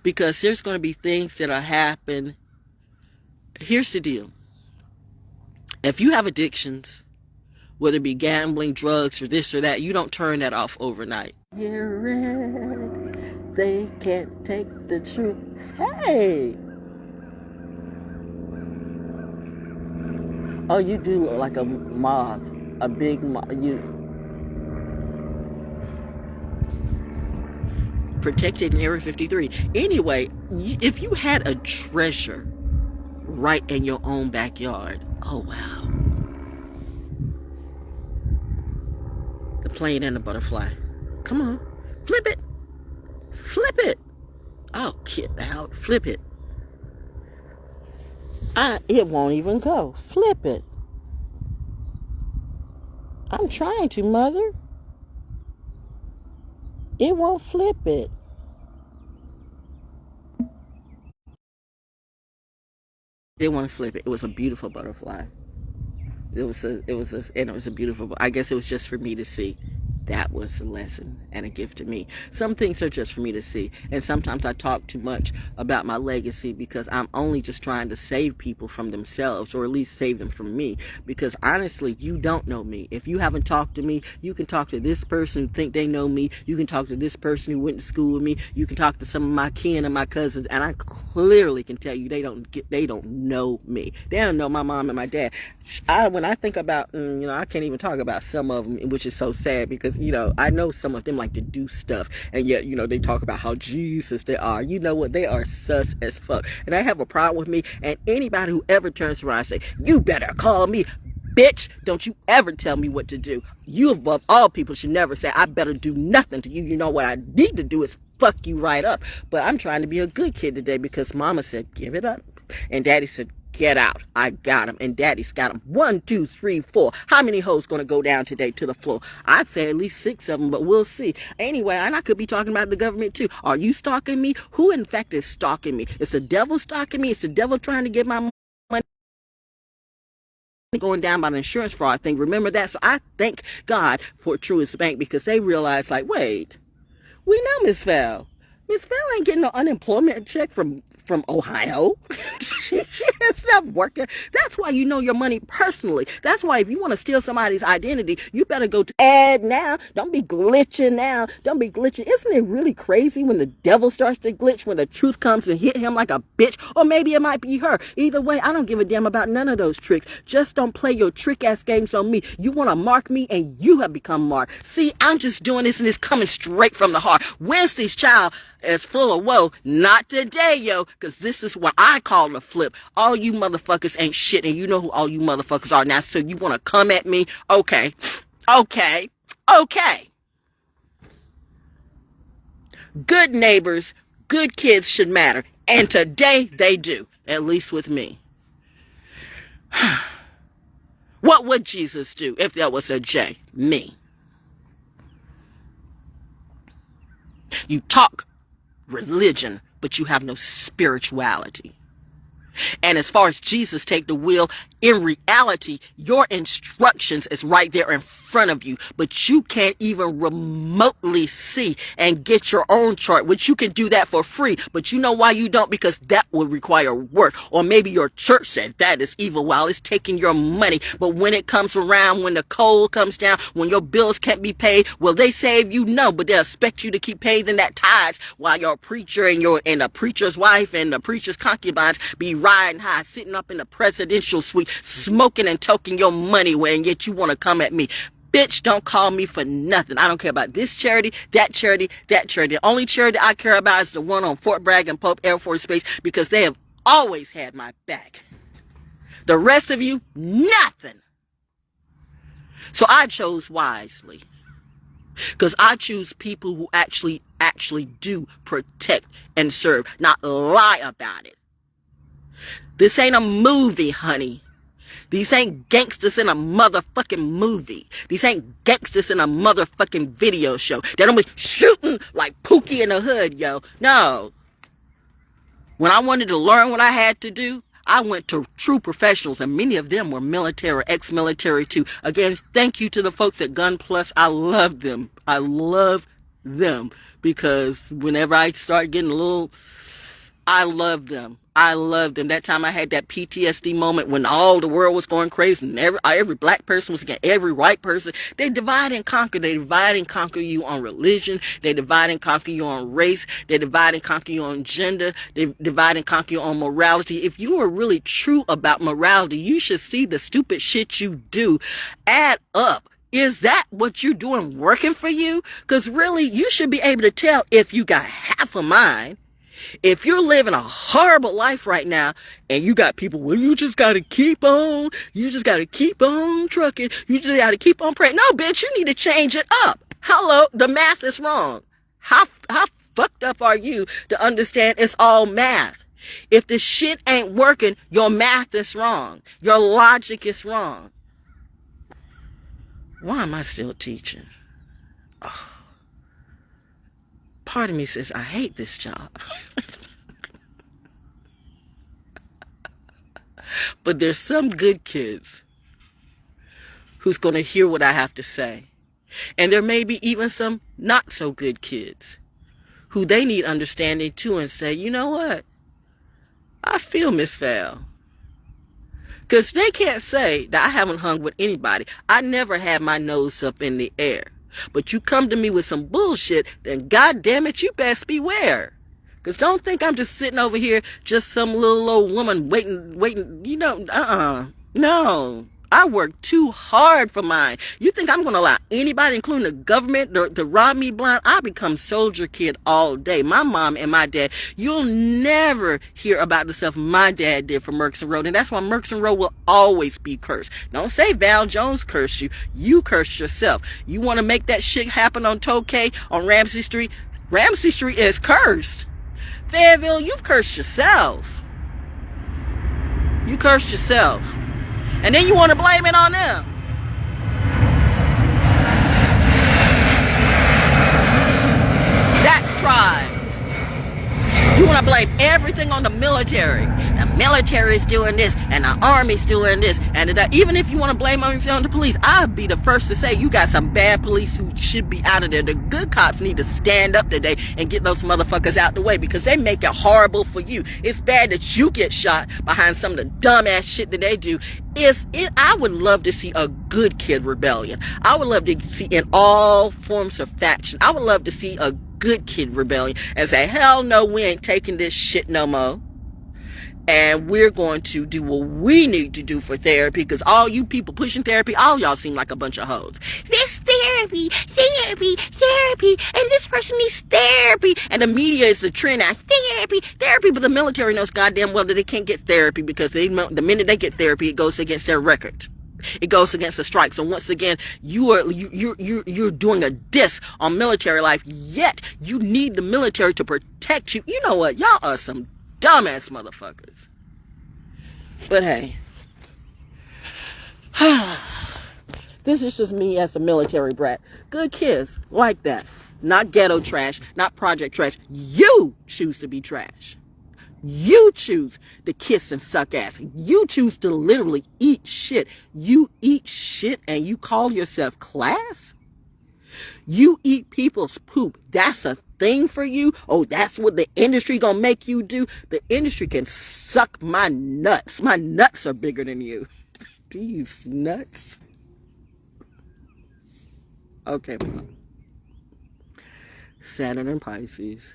Because there's going to be things that'll happen. Here's the deal. If you have addictions, whether it be gambling, drugs, or this or that, you don't turn that off overnight. You're red. They can't take the truth. Hey! Oh, you do look like a moth. A big moth. You protected in Area 53. Anyway, if you had a treasure right in your own backyard, oh wow. The plane and the butterfly. Come on. Flip it. Flip it. Oh, get out. Flip it. It won't even go. Flip it. I'm trying to, Mother. It won't flip it. They want to flip it. It was a beautiful butterfly. It was a beautiful, I guess it was just for me to see. That was a lesson and a gift to me. Some things are just for me to see. And sometimes I talk too much about my legacy because I'm only just trying to save people from themselves, or at least save them from me. Because honestly, you don't know me. If you haven't talked to me, you can talk to this person who think they know me. You can talk to this person who went to school with me. You can talk to some of my kin and my cousins, and I clearly can tell you they don't know me. They don't know my mom and my dad. When I think about, I can't even talk about some of them, which is so sad because, I know some of them like to do stuff, and yet, they talk about how Jesus they are. You know what? They are sus as fuck. And I have a problem with me, and anybody who ever turns around and say, you better call me. Bitch, don't you ever tell me what to do. You, above all people, should never say, I better do nothing to you. You know what I need to do is fuck you right up. But I'm trying to be a good kid today because mama said, give it up. And daddy said, get out. I got him. And daddy's got him. 1, 2, 3, 4. How many hoes gonna go down today to the floor? I'd say at least 6 of them, but we'll see. Anyway, and I could be talking about the government too. Are you stalking me? Who in fact is stalking me? It's the devil stalking me. It's the devil trying to get my money going down by the insurance fraud thing. Remember that? So I thank God for Truist Bank because they realized, like, wait, we know Miss Val. Miss Val ain't getting no unemployment check from Ohio. It's not working. That's why you know your money personally. That's why if you want to steal somebody's identity, you better go to ad now. Don't be glitching now. Don't be glitching. Isn't it really crazy when the devil starts to glitch, when the truth comes and hit him like a bitch? Or maybe it might be her. Either way, I don't give a damn about none of those tricks. Just don't play your trick ass games on me. You want to mark me and you have become marked. See, I'm just doing this and it's coming straight from the heart. Wednesday's child is full of woe. Not today, yo, because this is what I call a flip. All you motherfuckers ain't shit, and you know who all you motherfuckers are now. So you want to come at me? Okay. Good neighbors, good kids should matter. And today they do, at least with me. What would Jesus do if there was a J? Me. You talk religion, but you have no spirituality. And as far as Jesus take the wheel, in reality, your instructions is right there in front of you, but you can't even remotely see and get your own chart, which you can do that for free. But you know why you don't? Because that would require work. Or maybe your church said that is evil while it's taking your money. But when it comes around, when the cold comes down, when your bills can't be paid, will they save you? No, but they'll expect you to keep paying that tithes while your preacher and the preacher's wife and the preacher's concubines be riding high, sitting up in the presidential suite, smoking and toking your money away, and yet you want to come at me. Bitch, don't call me for nothing. I don't care about this charity, that charity, that charity. The only charity I care about is the one on Fort Bragg and Pope Air Force Base, because they have always had my back. The rest of you, nothing. So I chose wisely, because I choose people who actually do protect and serve, not lie about it. This ain't a movie, honey. These ain't gangsters in a motherfucking movie. These ain't gangsters in a motherfucking video show. They don't be shooting like Pookie in the Hood, yo. No. When I wanted to learn what I had to do, I went to true professionals, and many of them were military or ex-military too. Again, thank you to the folks at Gun Plus. I love them. I love them because whenever I start getting a little, I love them. I love them. That time I had that PTSD moment when all the world was going crazy and every black person was against every white person. They divide and conquer. They divide and conquer you on religion. They divide and conquer you on race. They divide and conquer you on gender. They divide and conquer you on morality. If you are really true about morality, you should see the stupid shit you do add up. Is that what you're doing working for you? Because really, you should be able to tell if you got half a mind. If you're living a horrible life right now and you got people, well, you just got to keep on trucking. You just got to keep on praying. No, bitch, you need to change it up. Hello, the math is wrong. How fucked up are you to understand it's all math? If the shit ain't working, your math is wrong. Your logic is wrong. Why am I still teaching? Oh. Part of me says, I hate this job. But there's some good kids who's going to hear what I have to say. And there may be even some not so good kids who they need understanding too and say, you know what? I feel Miss Val. Because they can't say that I haven't hung with anybody. I never had my nose up in the air. But you come to me with some bullshit, then God damn it, you best beware. Because don't think I'm just sitting over here, just some little old woman waiting, No. I work too hard for mine. You think I'm going to allow anybody, including the government, to rob me blind? I become soldier kid all day. My mom and my dad, you'll never hear about the stuff my dad did for Merckson Road. And that's why Merckson Road will always be cursed. Don't say Val Jones cursed you. You cursed yourself. You want to make that shit happen on Tokay, on Ramsey Street? Ramsey Street is cursed. Fayetteville, you've cursed yourself. You cursed yourself. And then you want to blame it on them. That's tribe. You want to blame everything on the military. The military is doing this, and the army's doing this, and even if you want to blame everything on the police, I'll be the first to say you got some bad police who should be out of there. The good cops need to stand up today and get those motherfuckers out the way because they make it horrible for you. It's bad that you get shot behind some of the dumbass shit that they do. I would love to see a good kid rebellion. I would love to see in all forms of faction. I would love to see a good kid rebellion and say, hell no, we ain't taking this shit no more. And we're going to do what we need to do for therapy because all you people pushing therapy, all y'all seem like a bunch of hoes. This therapy, and this person needs therapy. And the media is the trend now. Therapy, but the military knows goddamn well that they can't get therapy because the minute they get therapy, it goes against their record. It goes against the strike. So once again, you're doing a diss on military life, yet you need the military to protect you. You know what? Y'all are some dumbass motherfuckers. But hey, this is just me as a military brat. Good kids like that. Not ghetto trash, not project trash. You choose to be trash. You choose to kiss and suck ass. You choose to literally eat shit. You eat shit and you call yourself class? You eat people's poop. That's a thing for you? Oh, that's what the industry gonna make you do? The industry can suck my nuts. My nuts are bigger than you. These nuts. Okay, Mom. Saturn and Pisces.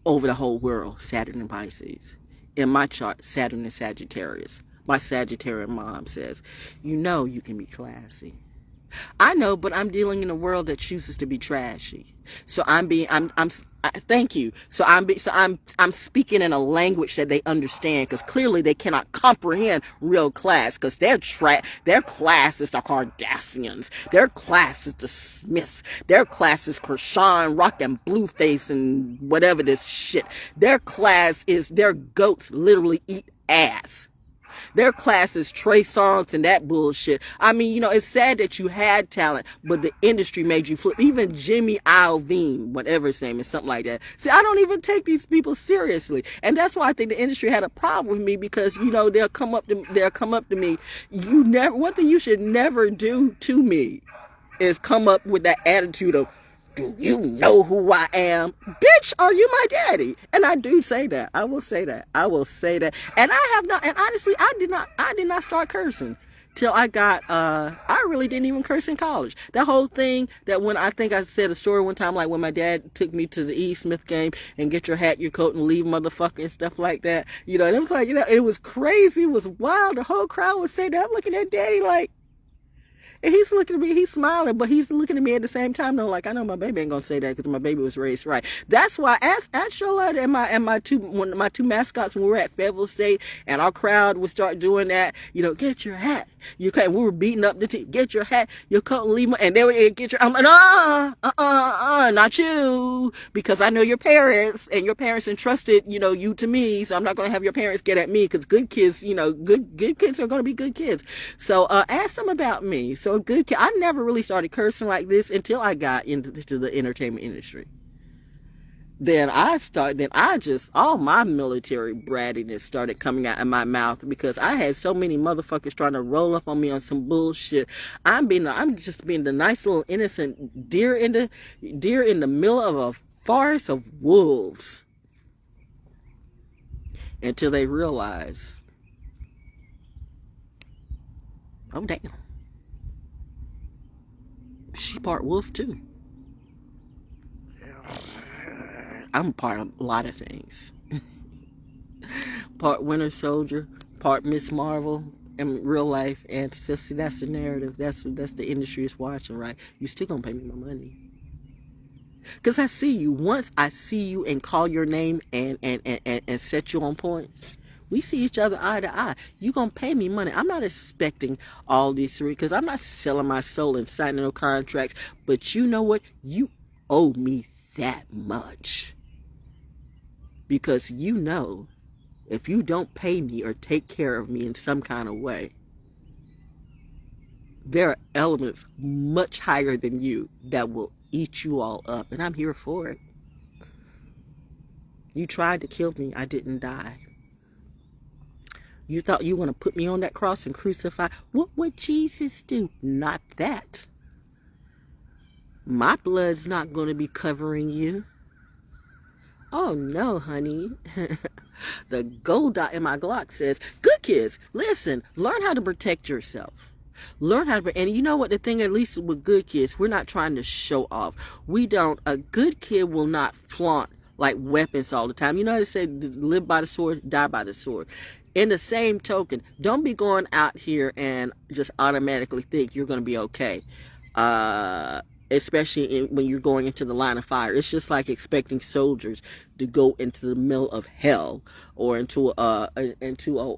Over the whole world, Saturn and Pisces. In my chart, Saturn and Sagittarius. My Sagittarian mom says, you know you can be classy. I know, but I'm dealing in a world that chooses to be trashy. So thank you. So I'm speaking in a language that they understand because clearly they cannot comprehend real class because their class is the Cardassians. Their class is the Smiths. Their class is Krishan, Rock and Blueface and whatever this shit. Their class is their goats literally eat ass. Their class is Trey Songz and that bullshit. I mean, it's sad that you had talent, but the industry made you flip. Even Jimmy Iovine, whatever his name is, something like that. See, I don't even take these people seriously. And that's why I think the industry had a problem with me because, they'll come up to me. One thing you should never do to me is come up with that attitude of, do you know who I am? Bitch, are you my daddy? And I do say that. I will say that. And I have not, and honestly, I did not start cursing till I got, I really didn't even curse in college. That whole thing that when I think I said a story one time, like when my dad took me to the E. Smith game and get your hat, your coat and leave motherfucker and stuff like that. And it was like, it was crazy. It was wild. The whole crowd would say that. I'm looking at daddy like, and he's looking at me, he's smiling, but he's looking at me at the same time, though, like, I know my baby ain't gonna say that because my baby was raised right. That's why, at Charlotte and my two mascots, when we were at Fayetteville State, and our crowd would start doing that, get your hat. We were beating up the team. Get your hat, your coat, and leave. And they would get your. I'm like, not you, because I know your parents, and your parents entrusted, you to me. So I'm not gonna have your parents get at me, because good kids, good kids are gonna be good kids. So ask them about me. So a good kid. I never really started cursing like this until I got into the entertainment industry. all my military brattiness started coming out of my mouth because I had so many motherfuckers trying to roll up on me on some bullshit. I'm just being the nice little innocent deer in the middle of a forest of wolves until they realize, oh damn, she part wolf too. I'm part of a lot of things. Part Winter Soldier, part Miss Marvel in real life, and so see, that's the narrative. That's the industry is watching, right? You still gonna pay me my money. Cause I see you. Once I see you and call your name and set you on point, we see each other eye to eye. You gonna pay me money. I'm not expecting all these three, because I'm not selling my soul and signing no contracts. But you know what? You owe me that much. Because you know, if you don't pay me or take care of me in some kind of way, there are elements much higher than you that will eat you all up. And I'm here for it. You tried to kill me. I didn't die. You thought you were going to put me on that cross and crucify. What would Jesus do? Not that. My blood's not going to be covering you. Oh no, honey. The gold dot in my Glock says, good kids, listen, learn how to protect yourself. Learn how to, and you know what the thing, at least with good kids, we're not trying to show off. A good kid will not flaunt like weapons all the time. You know how they say, live by the sword, die by the sword. In the same token, don't be going out here and just automatically think you're going to be okay. Especially when you're going into the line of fire. It's just like expecting soldiers to go into the middle of hell or into a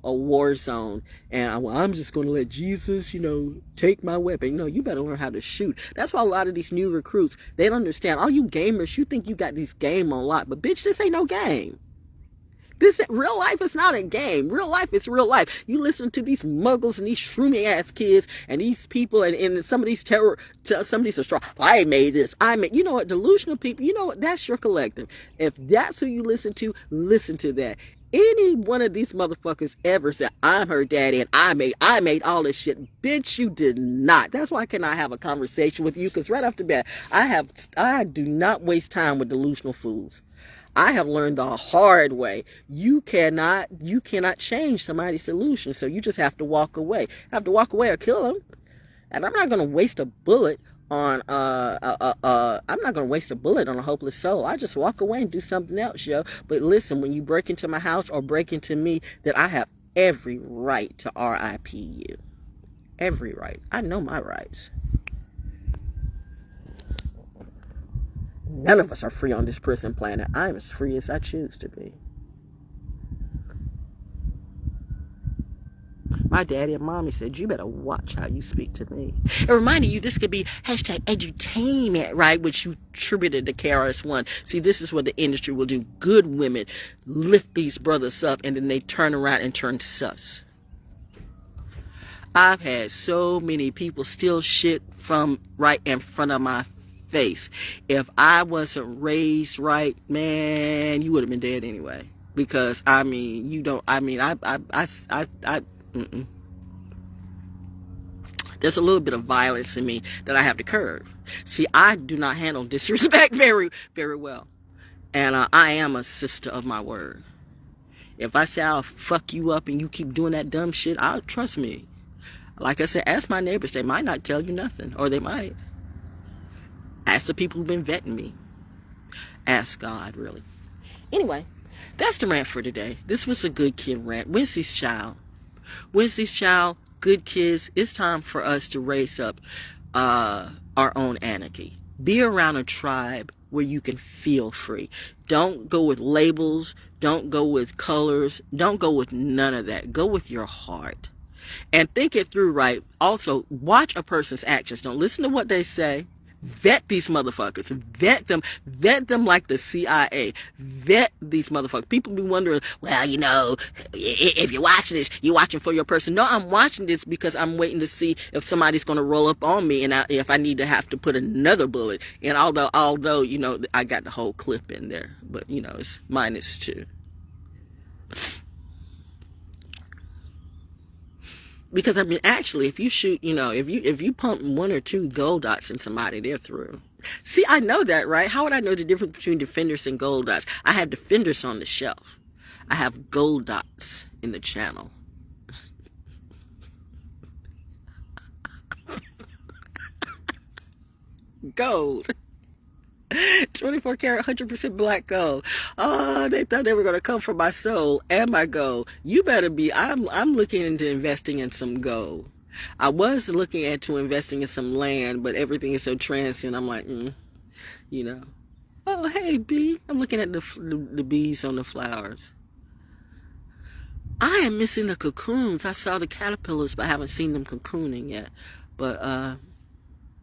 war zone. And I'm just going to let Jesus, take my weapon. No, you better learn how to shoot. That's why a lot of these new recruits, they don't understand. All you gamers, you think you got this game on lock. But bitch, this ain't no game. Real life is not a game. Real life is real life. You listen to these muggles and these shroomy ass kids and these people and some of these I made this. You know what? Delusional people, you know what? That's your collective. If that's who you listen to that. Any one of these motherfuckers ever said, I'm her daddy and I made all this shit. Bitch, you did not. That's why I cannot have a conversation with you, because right off the bat, I do not waste time with delusional fools. I have learned the hard way. You cannot change somebody's solution. So you just have to walk away. Or kill them. And I'm not going to waste a bullet on a hopeless soul. I just walk away and do something else, yo. But listen, when you break into my house or break into me, that I have every right to RIP you. Every right. I know my rights. None of us are free on this prison planet. I'm as free as I choose to be. My daddy and mommy said, you better watch how you speak to me. And reminding you, this could be #edutainment, right? Which you attributed to KRS-One. See, this is what the industry will do. Good women lift these brothers up and then they turn around and turn sus. I've had so many people steal shit from right in front of my face. If I wasn't raised right, man, you would have been dead anyway. Because there's a little bit of violence in me that I have to curb. See, I do not handle disrespect very, very well. And I am a sister of my word. If I say I'll fuck you up and you keep doing that dumb shit, trust me. Like I said, ask my neighbors. They might not tell you nothing. Or they might. Ask the people who've been vetting me. Ask God, really. Anyway, that's the rant for today. This was a good kid rant. Wednesday's child, good kids. It's time for us to raise up our own anarchy. Be around a tribe where you can feel free. Don't go with labels. Don't go with colors. Don't go with none of that. Go with your heart. And think it through, right? Also, watch a person's actions. Don't listen to what they say. Vet these motherfuckers. Vet them. Vet them like the CIA. Vet these motherfuckers. People be wondering, well, you know, if you're watching this, you're watching for your person. No, I'm watching this because I'm waiting to see if somebody's going to roll up on me, and if I need to have to put another bullet. And although you know, I got the whole clip in there, but you know, it's -2. Because I mean, actually, if you shoot, you know, if you pump 1 or 2 gold dots in somebody, they're through. See, I know that, right? How would I know the difference between defenders and gold dots? I have defenders on the shelf. I have gold dots in the channel. Gold. 24 karat, 100% black gold. Oh, they thought they were going to come for my soul and my gold. You better be. I'm looking into investing in some gold. I was looking into investing in some land, but everything is so transient. I'm like, you know. Oh, hey, bee. I'm looking at the bees on the flowers. I am missing the cocoons. I saw the caterpillars, but I haven't seen them cocooning yet. But,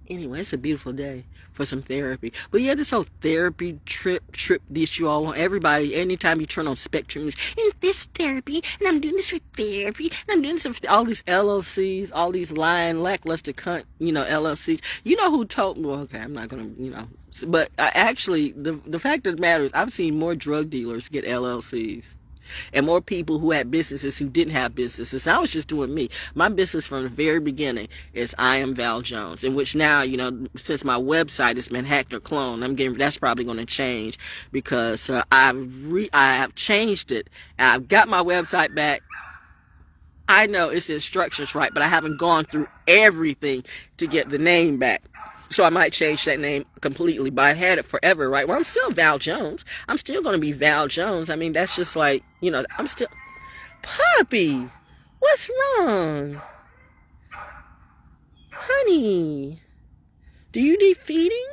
anyway, it's a beautiful day for some therapy. But yeah, this whole therapy trip that you all want. Everybody, anytime you turn on Spectrum, is this therapy, and I'm doing this for therapy, and I'm doing this for all these LLCs, all these lying, lackluster cunt, you know, LLCs. You know who told me? Well, okay, I'm not gonna, you know. But actually, the fact of the matter is, I've seen more drug dealers get LLCs. And more people who had businesses who didn't have businesses. I was just doing me. My business from the very beginning is I am Val Jones, in which now, you know, since my website has been hacked or cloned, that's probably going to change because I have changed it. I've got my website back. I know it's instructions right, but I haven't gone through everything to get the name back. So I might change that name completely, but I've had it forever, right? Well, I'm still Val Jones. I'm still going to be Val Jones. I mean, that's just like, you know, I'm still... Puppy! What's wrong? Honey! Do you need feeding?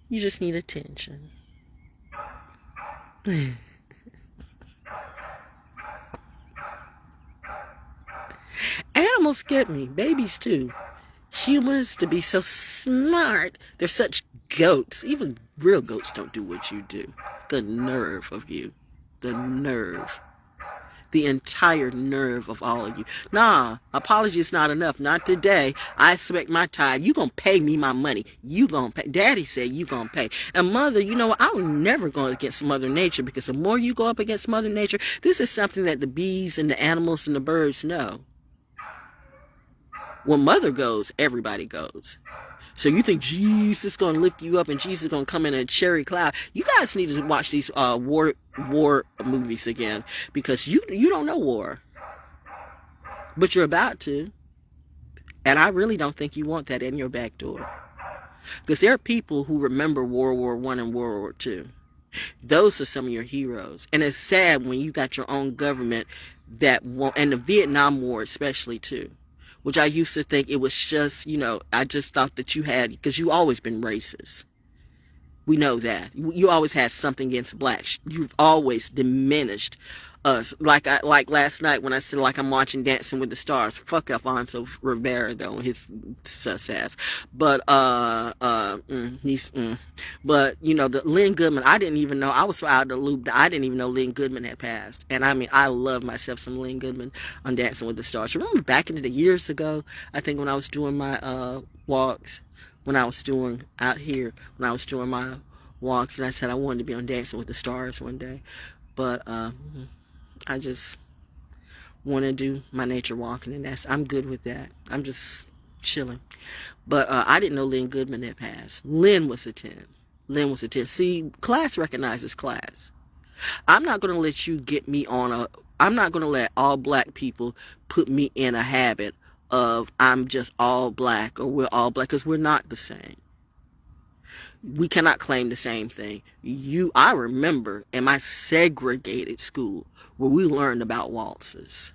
You just need attention. Animals get me. Babies, too. Humans to be so smart. They're such goats. Even real goats don't do what you do. The nerve of you. The nerve. The entire nerve of all of you. Nah, apology is not enough. Not today. I expect my time. You gonna pay me my money. You gonna pay. Daddy said you gonna pay. And mother, you know what? I'm never going against Mother Nature, because the more you go up against Mother Nature, this is something that the bees and the animals and the birds know. When mother goes, everybody goes. So you think Jesus is going to lift you up and Jesus is going to come in a cherry cloud? You guys need to watch these war movies again, because you don't know war. But you're about to. And I really don't think you want that in your back door. Because there are people who remember World War I and World War II. Those are some of your heroes. And it's sad when you got your own government that won't, and the Vietnam War especially too. Which I used to think it was just, you know, I just thought that you had, because you always been racist. We know that. You always had something against blacks. You've always diminished us. Like last night when I said, like, I'm watching Dancing with the Stars. Fuck Alfonso Rivera, though, his sus ass. But, But, you know, the Lynn Goodman, I didn't even know. I was so out of the loop that I didn't even know Lynn Goodman had passed. And I mean, I love myself some Lynn Goodman on Dancing with the Stars. Remember back in the years ago, I think when I was doing my walks, when I was doing out here, when I was doing my walks, and I said I wanted to be on Dancing with the Stars one day. But I just want to do my nature walking, and I'm good with that. I'm just chilling. But I didn't know Lynn Goodman had passed. Lynn was a 10. Lynn was a 10. See, class recognizes class. I'm not going to let you get me on I'm not going to let all black people put me in a habit of I'm just all black or we're all black, because we're not the same. We cannot claim the same thing. I remember in my segregated school where we learned about waltzes.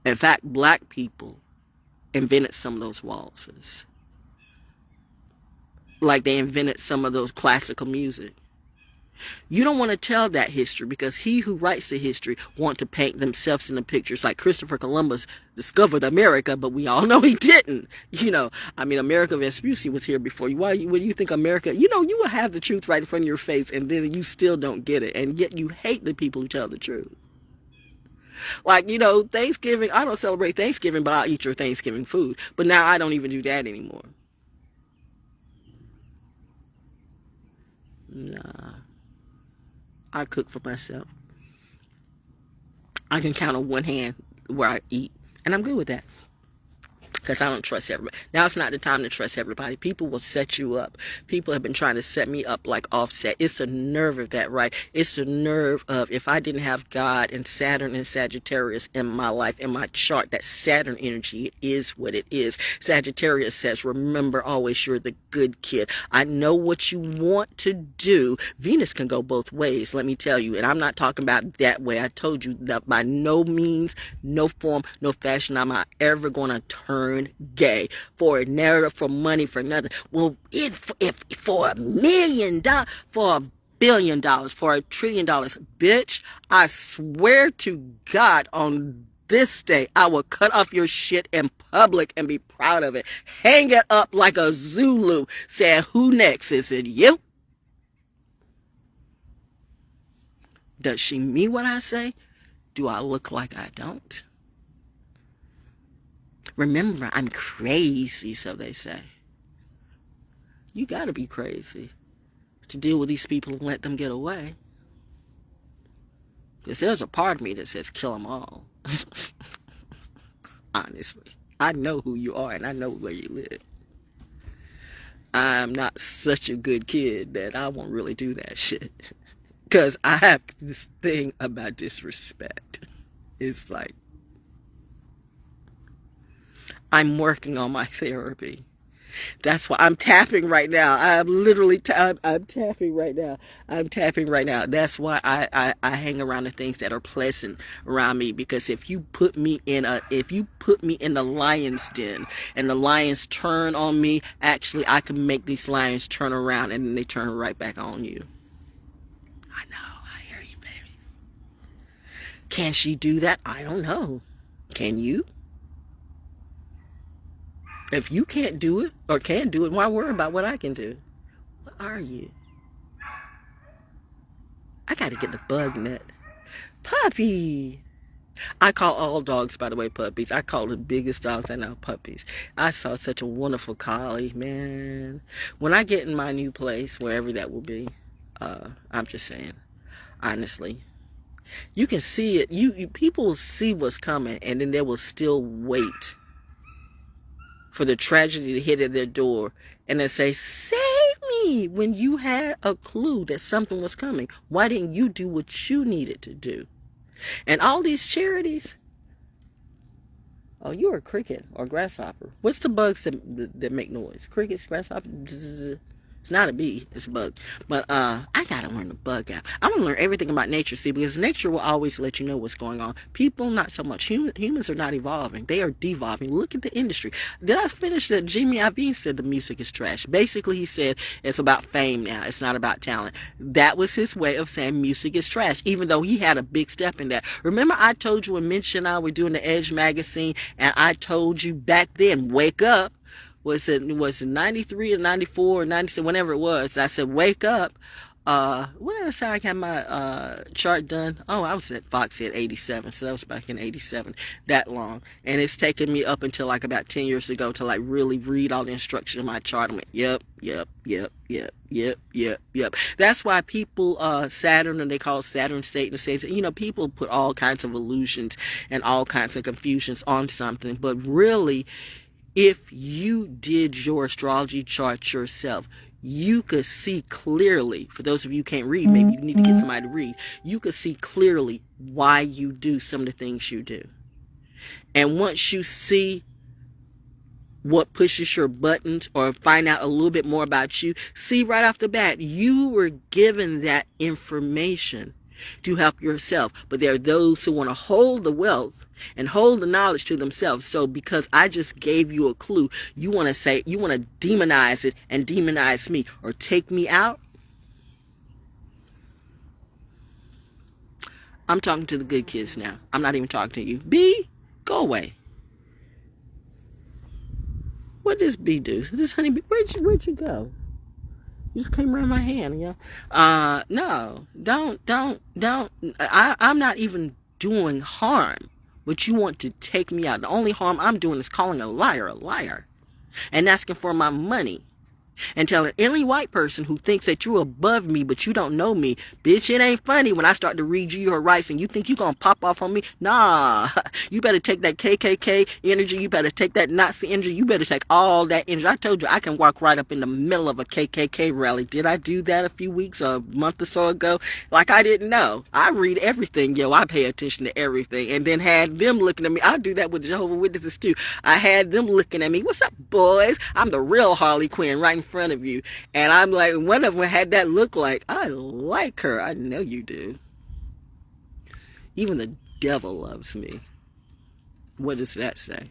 In fact, black people invented some of those waltzes. Like they invented some of those classical music. You don't want to tell that history because he who writes the history want to paint themselves in the pictures like Christopher Columbus discovered America, but we all know he didn't. I mean, America Vespucci was here before you. When you think America, you will have the truth right in front of your face and then you still don't get it. And yet you hate the people who tell the truth. Like, Thanksgiving, I don't celebrate Thanksgiving, but I'll eat your Thanksgiving food. But now I don't even do that anymore. Nah. I cook for myself. I can count on one hand where I eat, and I'm good with that. Because I don't trust everybody. Now it's not the time to trust everybody. People will set you up. People have been trying to set me up like Offset. It's the nerve of that, right? It's the nerve of, if I didn't have God and Saturn and Sagittarius in my life, in my chart, that Saturn energy is what it is. Sagittarius says, remember always you're the good kid. I know what you want to do. Venus can go both ways, let me tell you. And I'm not talking about that way. I told you that by no means, no form, no fashion am I ever going to turn gay for a narrative, for money, for nothing. Well, if for $1 million, for $1 billion, for $1 trillion, bitch, I swear to God, on this day, I will cut off your shit in public and be proud of it. Hang it up like a Zulu, saying, who next? Is it you? Does she mean what I say? Do I look like I don't? Remember, I'm crazy, so they say. You gotta be crazy to deal with these people and let them get away. Because there's a part of me that says kill them all. Honestly. I know who you are and I know where you live. I'm not such a good kid that I won't really do that shit. Because I have this thing about disrespect. It's like, I'm working on my therapy. That's why I'm tapping right now. I'm literally I'm tapping right now. I'm tapping right now. That's why I hang around the things that are pleasant around me, because if you put me in the lion's den and the lions turn on me, actually I can make these lions turn around and then they turn right back on you. I know. I hear you, baby. Can she do that? I don't know. Can you? If you can't do it or can do it, why worry about what I can do? What are you? I gotta get the bug net. Puppy! I call all dogs, by the way, puppies. I call the biggest dogs I know puppies. I saw such a wonderful collie, man. When I get in my new place, wherever that will be, I'm just saying, honestly, you can see it. People will see what's coming, and then they will still wait for the tragedy to hit at their door and then say, save me, when you had a clue that something was coming. Why didn't you do what you needed to do? And all these charities, oh, you're a cricket or a grasshopper. What's the bugs that make noise? Crickets, grasshoppers? It's not a bee, it's a bug. But I gotta learn the bug out. I want to learn everything about nature, see, because nature will always let you know what's going on. People, not so much. Humans are not evolving. They are devolving. Look at the industry. Did I finish that? Jimmy Iovine said the music is trash. Basically, he said it's about fame now. It's not about talent. That was his way of saying music is trash, even though he had a big step in that. Remember I told you when Minch and I were doing the Edge magazine, and I told you back then, wake up. Was it 93 or 94 or 97, whenever it was. I said, wake up. When did I say I got my chart done? Oh, I was at Fox at 87, so that was back in 87, that long. And it's taken me up until like about 10 years ago to like really read all the instructions in my chart. I'm like, yep. That's why people, Saturn, and they call Saturn Satan, says, people put all kinds of illusions and all kinds of confusions on something, but really, if you did your astrology chart yourself, you could see clearly, for those of you who can't read, maybe you need to get somebody to read, you could see clearly why you do some of the things you do. And once you see what pushes your buttons or find out a little bit more about you, see right off the bat, you were given that information to help yourself. But there are those who want to hold the wealth and hold the knowledge to themselves. So because I just gave you a clue, you want to demonize it and demonize me or take me out. I'm talking to the good kids now. I'm not even talking to you. B, go away. What does B do? This honey bee, where'd you go? You just came around my hand, yeah. No, don't. I'm not even doing harm. But you want to take me out. The only harm I'm doing is calling a liar, and asking for my money. And telling any white person who thinks that you're above me but you don't know me, bitch, it ain't funny when I start to read you your rights and you think you gonna pop off on me. Nah, you better take that KKK energy, you better take that Nazi energy, you better take all that energy. I told you I can walk right up in the middle of a KKK rally. Did I do that a few weeks or a month or so ago? Like I didn't know. I read everything, yo. I pay attention to everything. And then had them looking at me. I do that with Jehovah's Witnesses too. I had them looking at me. What's up, boys? I'm the real Harley Quinn right in front of you. And I'm like, one of them had that look like, I like her. I know you do. Even the devil loves me. What does that say?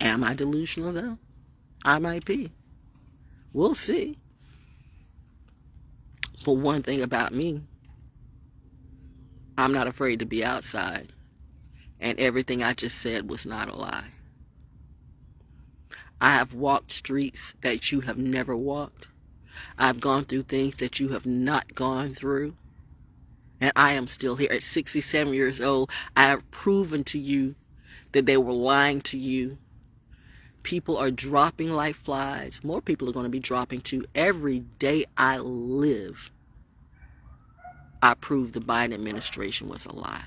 Am I delusional though? I might be. We'll see. But one thing about me, I'm not afraid to be outside. And everything I just said was not a lie. I have walked streets that you have never walked. I've gone through things that you have not gone through. And I am still here at 67 years old. I have proven to you that they were lying to you. People are dropping like flies. More people are going to be dropping too. Every day I live, I prove the Biden administration was a lie.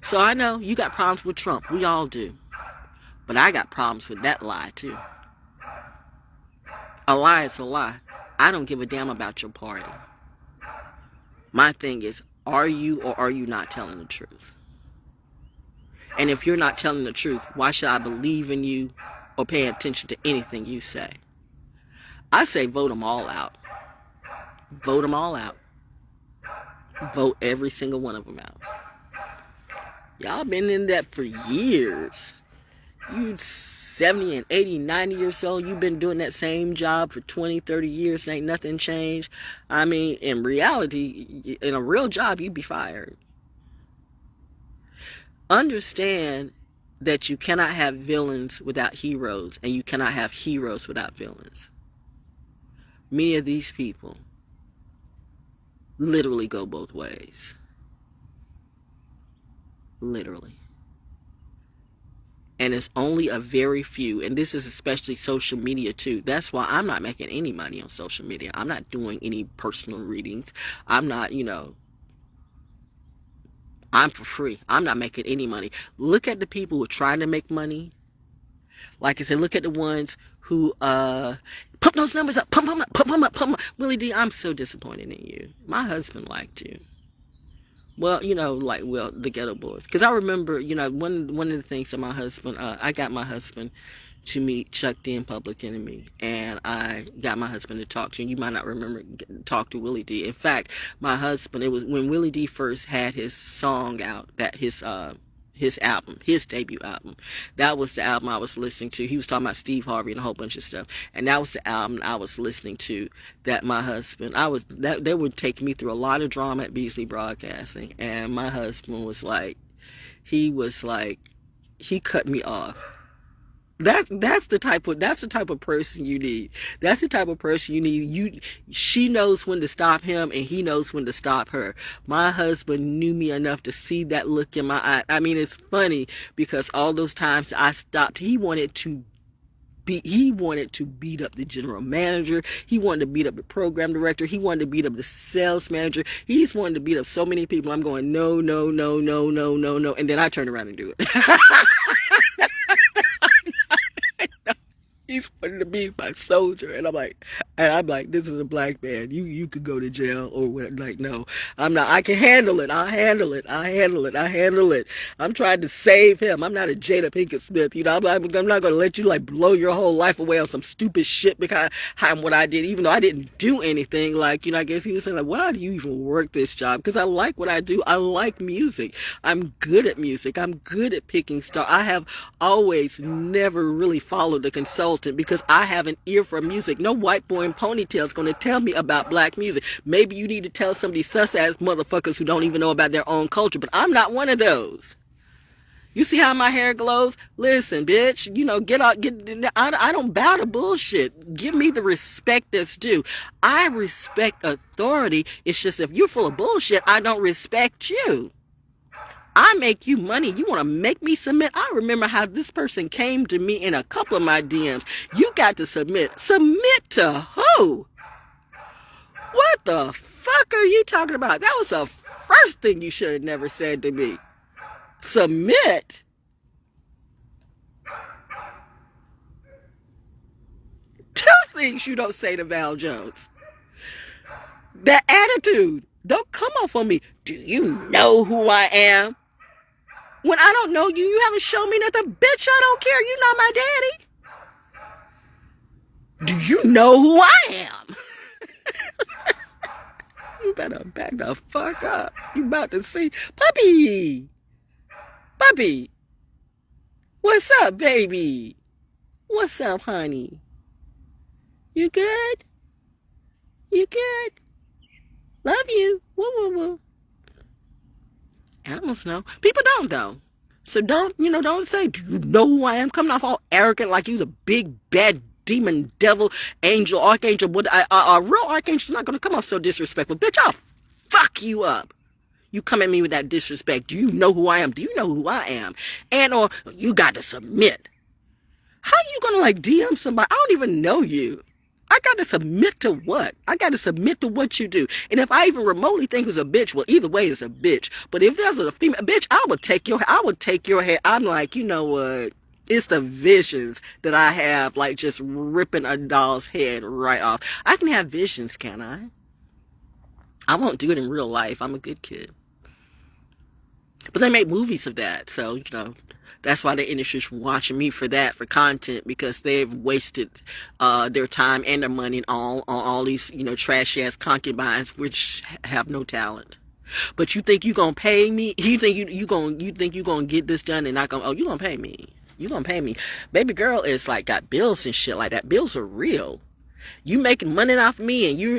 So I know you got problems with Trump. We all do. But I got problems with that lie too. A lie is a lie. I don't give a damn about your party. My thing is, are you or are you not telling the truth? And if you're not telling the truth, why should I believe in you or pay attention to anything you say? I say vote them all out. Vote them all out. Vote every single one of them out. Y'all been in that for years. You 70 and 80, 90 years old. You've been doing that same job for 20, 30 years. Ain't nothing changed. I mean, in reality, in a real job, you'd be fired. Understand that you cannot have villains without heroes, and you cannot have heroes without villains. Many of these people literally go both ways. Literally. And it's only a very few, and this is especially social media too. That's why I'm not making any money on social media. I'm not doing any personal readings. I'm not, I'm for free. I'm not making any money. Look at the people who are trying to make money. Like I said, look at the ones who pump those numbers up, pump them up, pump them up, pump them up. Willie D, I'm so disappointed in you. My husband liked you. Well, the Ghetto Boys. Because I remember, one of the things that my husband, I got my husband to meet Chuck D and Public Enemy. And I got my husband to talk to, and you might not remember, talk to Willie D. In fact, my husband, it was when Willie D first had his song out, that his album, his debut album. That was the album I was listening to. He was talking about Steve Harvey and a whole bunch of stuff. And that was the album I was listening to that my husband, they would take me through a lot of drama at Beasley Broadcasting. And my husband was like, he cut me off. That's the type of person you need. That's the type of person you need. She knows when to stop him, and he knows when to stop her. My husband knew me enough to see that look in my eye. I mean, it's funny because all those times I stopped, he wanted to beat up the general manager. He wanted to beat up the program director. He wanted to beat up the sales manager. He's wanted to beat up so many people. I'm going, no. And then I turn around and do it. He's wanting to be my soldier, and I'm like, this is a black man. You could go to jail or what? Like, no, I'm not. I can handle it. I'll handle it. I'm trying to save him. I'm not a Jada Pinkett Smith. I'm not going to let you blow your whole life away on some stupid shit because what I did, even though I didn't do anything. I guess he was saying why do you even work this job? Because I like what I do. I like music. I'm good at music. I'm good at picking stars. I have always never really followed the consultant. consultant because I have an ear for music. No white boy in ponytail is going to tell me about black music. Maybe you need to tell some of these sus-ass motherfuckers who don't even know about their own culture, but I'm not one of those. You see how my hair glows? Listen, bitch, you know, I don't bow to bullshit. Give me the respect that's due. I respect authority. It's just if you're full of bullshit, I don't respect you. I make you money. You want to make me submit? I remember how this person came to me in a couple of my DMs. You got to submit. Submit to who? What the fuck are you talking about? That was the first thing you should have never said to me. Submit? Two things you don't say to Val Jones. That attitude. Don't come off on me. Do you know who I am? When I don't know you, you haven't shown me nothing. Bitch, I don't care. You're not my daddy. Do you know who I am? You better back the fuck up. You about to see. Puppy. Puppy. What's up, baby? What's up, honey? You good? You good? Love you. Woo, woo, woo. Animals know. People don't, though. So don't say, do you know who I am? Coming off all arrogant like you the big, bad demon, devil, angel, archangel. A real archangel's not going to come off so disrespectful. Bitch, I'll fuck you up. You come at me with that disrespect. Do you know who I am? Do you know who I am? And or you got to submit. How are you going to DM somebody? I don't even know you. I got to submit to what? I got to submit to what you do. And if I even remotely think it's a bitch, well, either way, it's a bitch. But if there's a female bitch, I would take your head. I'm like, you know what? It's the visions that I have, like just ripping a doll's head right off. I can have visions, can I? I won't do it in real life. I'm a good kid. But they make movies of that. So, that's why the industry's watching me for that, for content, because they've wasted their time and their money on all these, trashy ass concubines which have no talent. But you think you gonna pay me? You think you gonna get this done and not gonna? Oh, you gonna pay me? You gonna pay me? Baby girl is like got bills and shit like that. Bills are real. You making money off me and you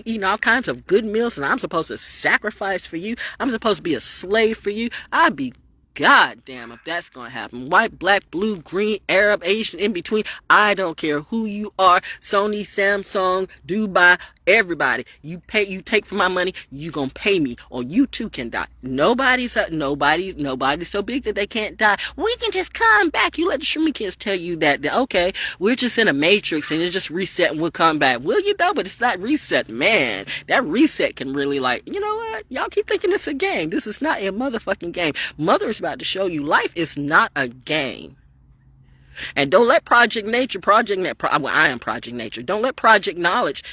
eating all kinds of good meals and I'm supposed to sacrifice for you. I'm supposed to be a slave for you. I'd be goddamn if that's gonna happen. White, black, blue, green, Arab, Asian, in between. I don't care who you are. Sony, Samsung, Dubai, everybody. You take for my money, you gonna pay me, or you too can die. Nobody's so big that they can't die. We can just come back. You let the streaming kids tell you that okay, we're just in a matrix and it's just reset and we'll come back. Will you though? But it's not reset, man. That reset can really you know what? Y'all keep thinking it's a game. This is not a motherfucking game. Mother is about to show you life is not a game. And don't let I am Project Nature. Don't let Project Knowledge,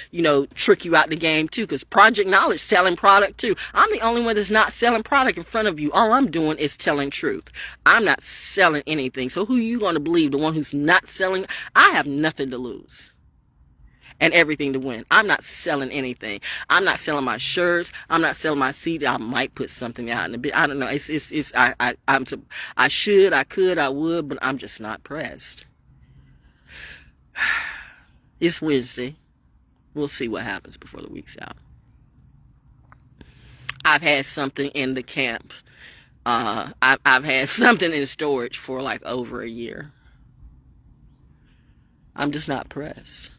trick you out the game too, because Project Knowledge selling product too. I'm the only one that's not selling product in front of you. All I'm doing is telling truth. I'm not selling anything. So who are you going to believe? The one who's not selling? I have nothing to lose and everything to win. I'm not selling anything. I'm not selling my shirts. I'm not selling my CD. I might put something out in a bit. I don't know. I should, I could, I would, but I'm just not pressed. It's Wednesday. We'll see what happens before the week's out. I've had something in the camp. I've had something in storage for like over a year. I'm just not pressed.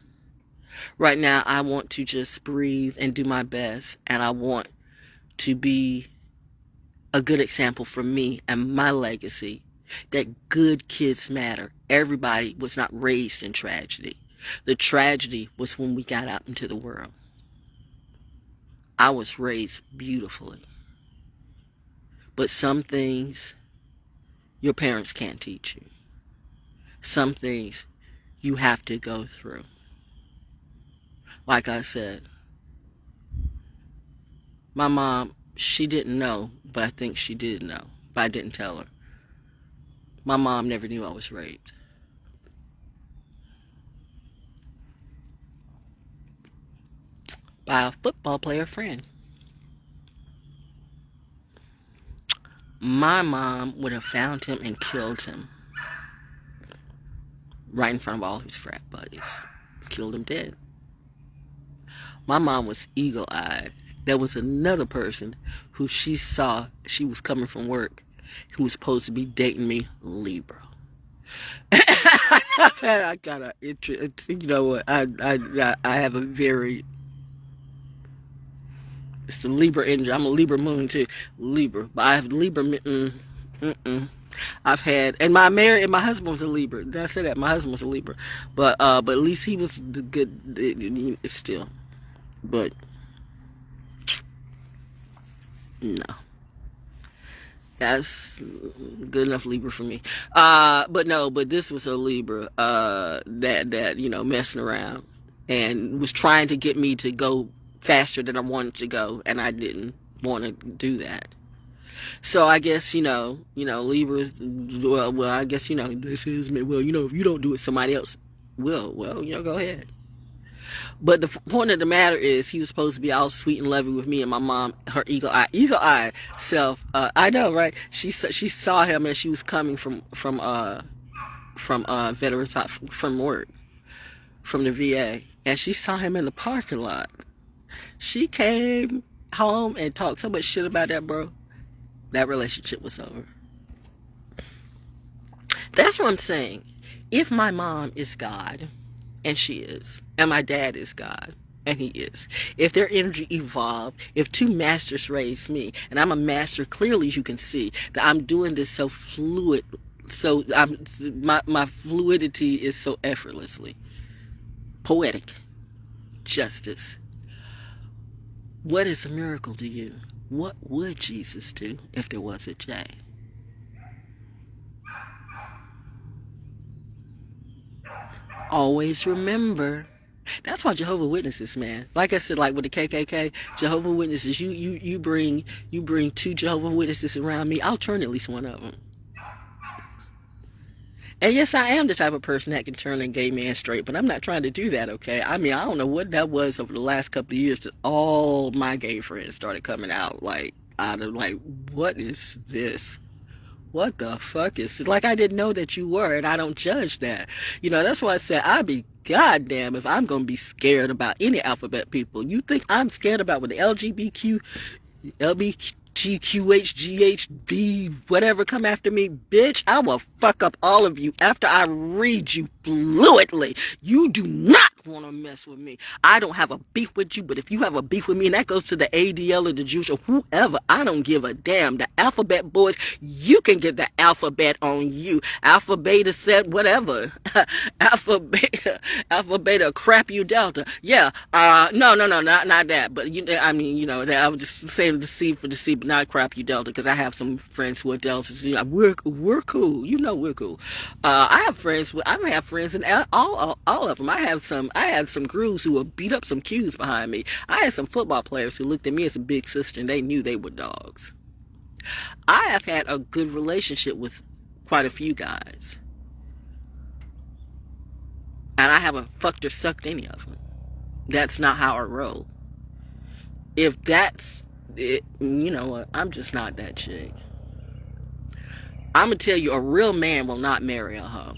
Right now, I want to just breathe and do my best. And I want to be a good example for me and my legacy that good kids matter. Everybody was not raised in tragedy. The tragedy was when we got out into the world. I was raised beautifully. But some things your parents can't teach you. Some things you have to go through. Like I said, my mom, she didn't know, but I think she did know, but I didn't tell her. My mom never knew I was raped. By a football player friend. My mom would have found him and killed him. right in front of all his frat buddies. Killed him dead. My mom was eagle-eyed. There was another person who she saw, she was coming from work, who was supposed to be dating me, Libra. I got a interest. You know what? I have a very. It's the Libra energy. I'm a Libra moon too, Libra. But I have Libra. I've had, and my husband was a Libra. Did I say that? My husband was a Libra, but at least he was the good. Still, but no. That's good enough Libra for me. But this was a Libra that messing around and was trying to get me to go faster than I wanted to go, and I didn't want to do that. So I guess Libras. Well, I guess this is me. Well, if you don't do it, somebody else will. Well, go ahead. But the point of the matter is, he was supposed to be all sweet and loving with me, and my mom, her eagle-eyed self. I know, right? She saw him as she was coming from veterans from work, from the VA, and she saw him in the parking lot. She came home and talked so much shit about that, bro. That relationship was over. That's what I'm saying. If my mom is God, and she is, and my dad is God, and he is, if their energy evolved, if two masters raised me, and I'm a master, clearly you can see that I'm doing this so fluid, so my fluidity is so effortlessly poetic. Justice. What is a miracle to you? What would Jesus do if there was a J? Always remember. That's why Jehovah's Witnesses, man. Like I said, like with the KKK, Jehovah's Witnesses, you bring two Jehovah's Witnesses around me, I'll turn at least one of them. And yes, I am the type of person that can turn a gay man straight, but I'm not trying to do that, okay? I mean, I don't know what that was over the last couple of years that all my gay friends started coming out, out of what is this? What the fuck is it? Like, I didn't know that you were, and I don't judge that. That's why I said I'd be goddamn if I'm going to be scared about any alphabet people. You think I'm scared about what the LGBTQHGHV, whatever come after me? Bitch, I will fuck up all of you after I read you fluidly. You do not want to mess with me. I don't have a beef with you, but if you have a beef with me, and that goes to the ADL or the Jews or whoever, I don't give a damn. The alphabet boys, you can get the alphabet on you. Alpha, beta, set, whatever. Alpha, beta, crap you, delta. Yeah, no, not that. But, I would just say the C for the C, but not crap you, delta, because I have some friends who are deltas. We're cool. We're cool. I have friends in all of them. I had some crews who would beat up some Qs behind me. I had some football players who looked at me as a big sister and they knew they were dogs. I have had a good relationship with quite a few guys. And I haven't fucked or sucked any of them. That's not how I roll. If that's it, you know what? I'm just not that chick. I'm going to tell you, a real man will not marry a hoe.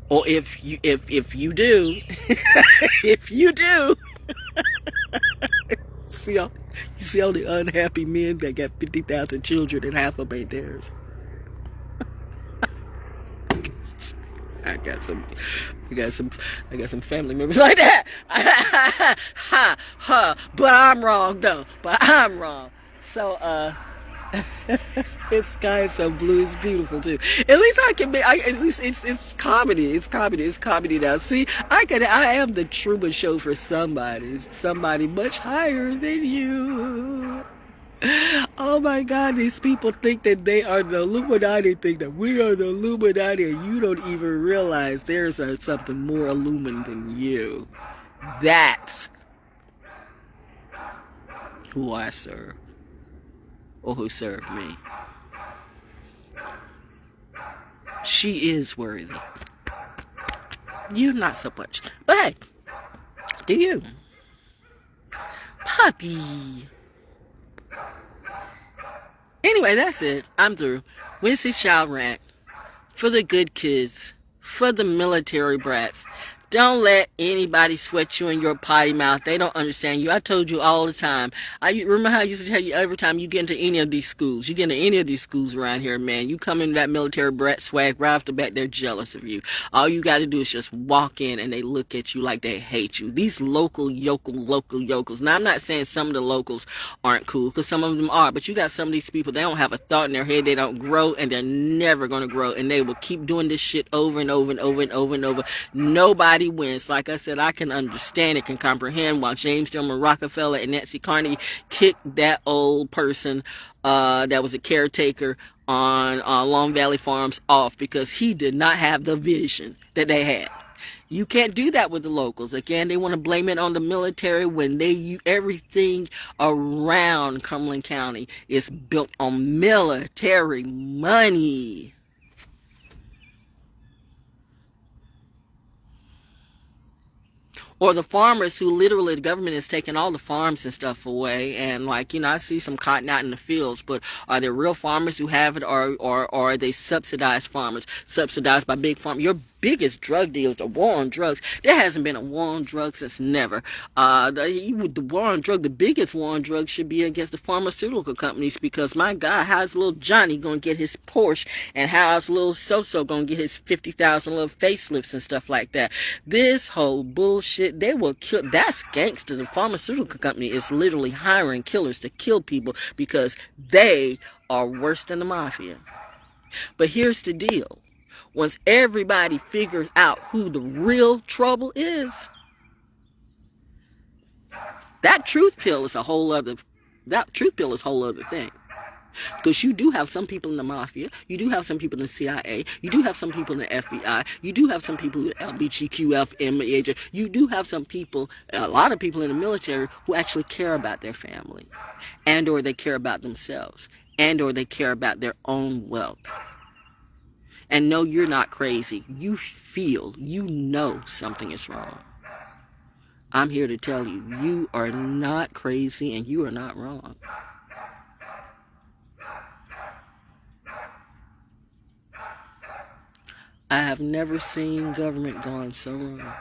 Or if you do, if you do, you see all the unhappy men that got 50,000 children and half of them ain't theirs. I got some family members like that. But I'm wrong though. So this sky is so blue, it's beautiful too. At least at least it's comedy. It's comedy now. See, I am the Truman Show for somebody much higher than you. Oh my God, these people think that they are the Illuminati, think that we are the Illuminati, and you don't even realize there's something more illumined than you. That's who I serve, or who served me. She is worthy. You not so much. But hey, do you? Puppy. Anyway, that's it. I'm through. Wednesday's child rant for the good kids for the military brats. Don't let anybody sweat you in your potty mouth. They don't understand you. I told you all the time. I remember how I used to tell you every time you get into any of these schools. You get into any of these schools around here, man. You come into that military brat swag right off the bat, they're jealous of you. All you got to do is just walk in and they look at you like they hate you. These local yokels. Now, I'm not saying some of the locals aren't cool, because some of them are, but you got some of these people, they don't have a thought in their head. They don't grow, and they're never going to grow, and they will keep doing this shit over and over and over and over and over. Nobody wins. Like I said, I can understand it, can comprehend why James Tillman Rockefeller and Nancy Carnegie kicked that old person that was a caretaker on Long Valley Farms off, because he did not have the vision that they had. You can't do that with the locals. Again, they want to blame it on the military when everything around Cumberland County is built on military money. Or the farmers who literally, the government is taking all the farms and stuff away. And like, I see some cotton out in the fields, but are there real farmers who have it, or are they subsidized farmers, subsidized by big farmers? Your biggest drug deals, the war on drugs. There hasn't been a war on drugs since never. The war on drugs, the biggest war on drugs should be against the pharmaceutical companies, because my God, how's little Johnny going to get his Porsche, and how's little So-So going to get his 50,000 little facelifts and stuff like that? This whole bullshit, they will kill. That's gangster. The pharmaceutical company is literally hiring killers to kill people because they are worse than the mafia. But here's the deal. Once everybody figures out who the real trouble is, that truth pill is a whole other thing. Because you do have some people in the mafia, you do have some people in the CIA, you do have some people in the FBI, you do have some people in the LGBTQFM, you do have some people, a lot of people in the military who actually care about their family, and or they care about themselves, and or they care about their own wealth. And no, you're not crazy. You know something is wrong. I'm here to tell you, you are not crazy and you are not wrong. I have never seen government gone so wrong.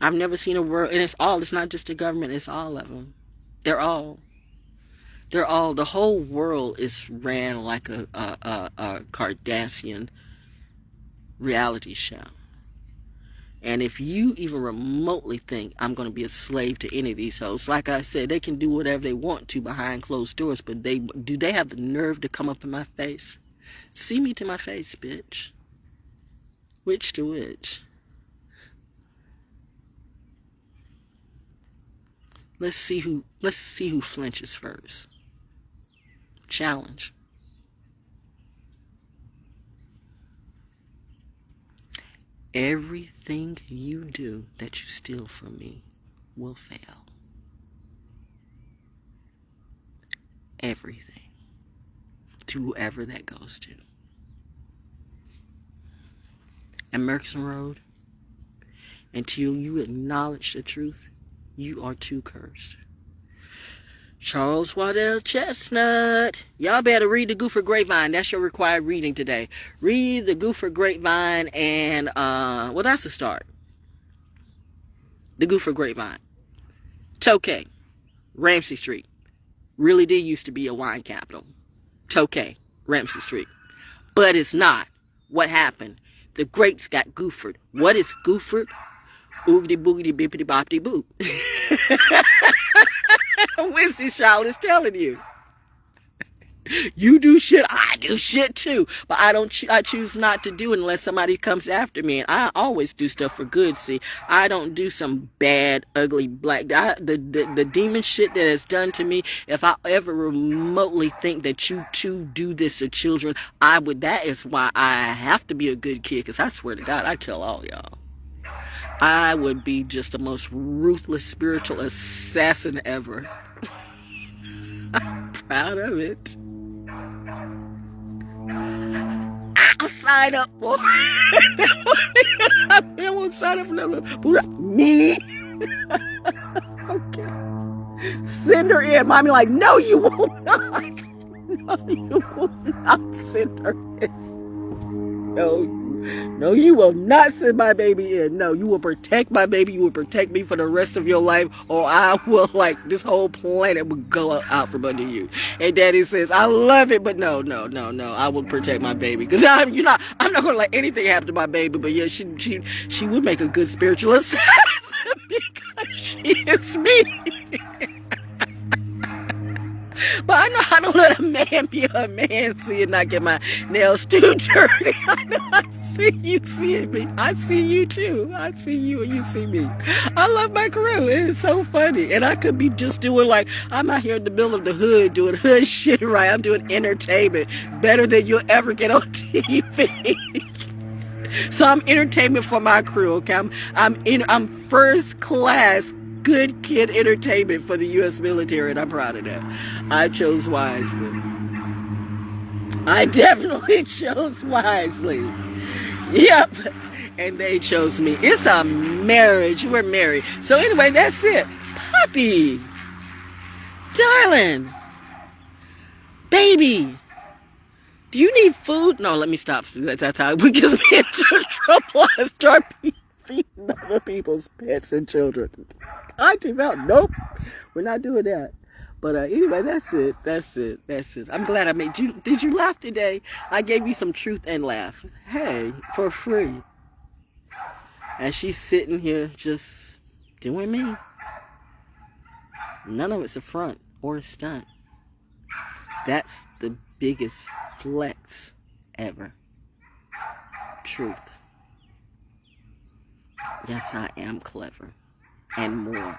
I've never seen a world, and it's not just the government, it's all of them. The whole world is ran like a Kardashian reality show. And if you even remotely think I'm going to be a slave to any of these hoes, like I said, they can do whatever they want to behind closed doors, but do they have the nerve to come up in my face? See me to my face, bitch. Which to which? Let's see who flinches first. Challenge. Everything you do that you steal from me will fail. Everything. To whoever that goes to. And Merkson Road, until you acknowledge the truth, you are too cursed. Charles Waddell Chestnut. Y'all better read the Goofer Grapevine. That's your required reading today. Read the Goofer Grapevine and, well, that's the start. The Goofer Grapevine. Tokay. Ramsey Street. Really did used to be a wine capital. Tokay. Ramsey Street. But it's not. What happened? The grapes got goofered. What is goofered? Oogity boogity bippity boppity boop. Wincy Shaw is telling you. You do shit, I do shit too. But I choose not to do it unless somebody comes after me. And I always do stuff for good, see. I don't do some bad, ugly, black... The demon shit that has done to me, if I ever remotely think that you too do this to children, that is why I have to be a good kid. Because I swear to God, I'd kill all y'all. I would be just the most ruthless spiritual assassin ever. I'm proud of it. I'll sign up for it. I won't sign up for me. Okay. Send her in. Mommy like, no, you will not. No, you will not send her in. No, you No, you will not send my baby in. No, you will protect my baby. You will protect me for the rest of your life, or I will, like, this whole planet will go out from under you. And Daddy says, I love it, but no, I will protect my baby. Because I'm not going to let anything happen to my baby. But yeah, she would make a good spiritual assassin because she is me. But I know how to let a man be a man, see, and not get my nails too dirty. I know I see you seeing me. I see you too. I see you and you see me. I love my crew. It's so funny. And I could be just doing, like, I'm out here in the middle of the hood doing hood shit, right? I'm doing entertainment better than you'll ever get on TV. So I'm entertainment for my crew, okay? I'm first class good kid entertainment for the U.S. military, and I'm proud of that. I chose wisely. I definitely chose wisely. Yep. And they chose me. It's a marriage. We're married. So anyway, that's it. Puppy. Darling. Baby. Do you need food? No, let me stop. That's how it gets me into trouble. I start feeding other people's pets and children. I devout. Nope, we're not doing that. But anyway, that's it. I'm glad I made you. Did you laugh today? I gave you some truth and laugh. Hey, for free. And she's sitting here just doing me. None of it's a front or a stunt. That's the biggest flex ever. Truth. Yes, I am clever. And more.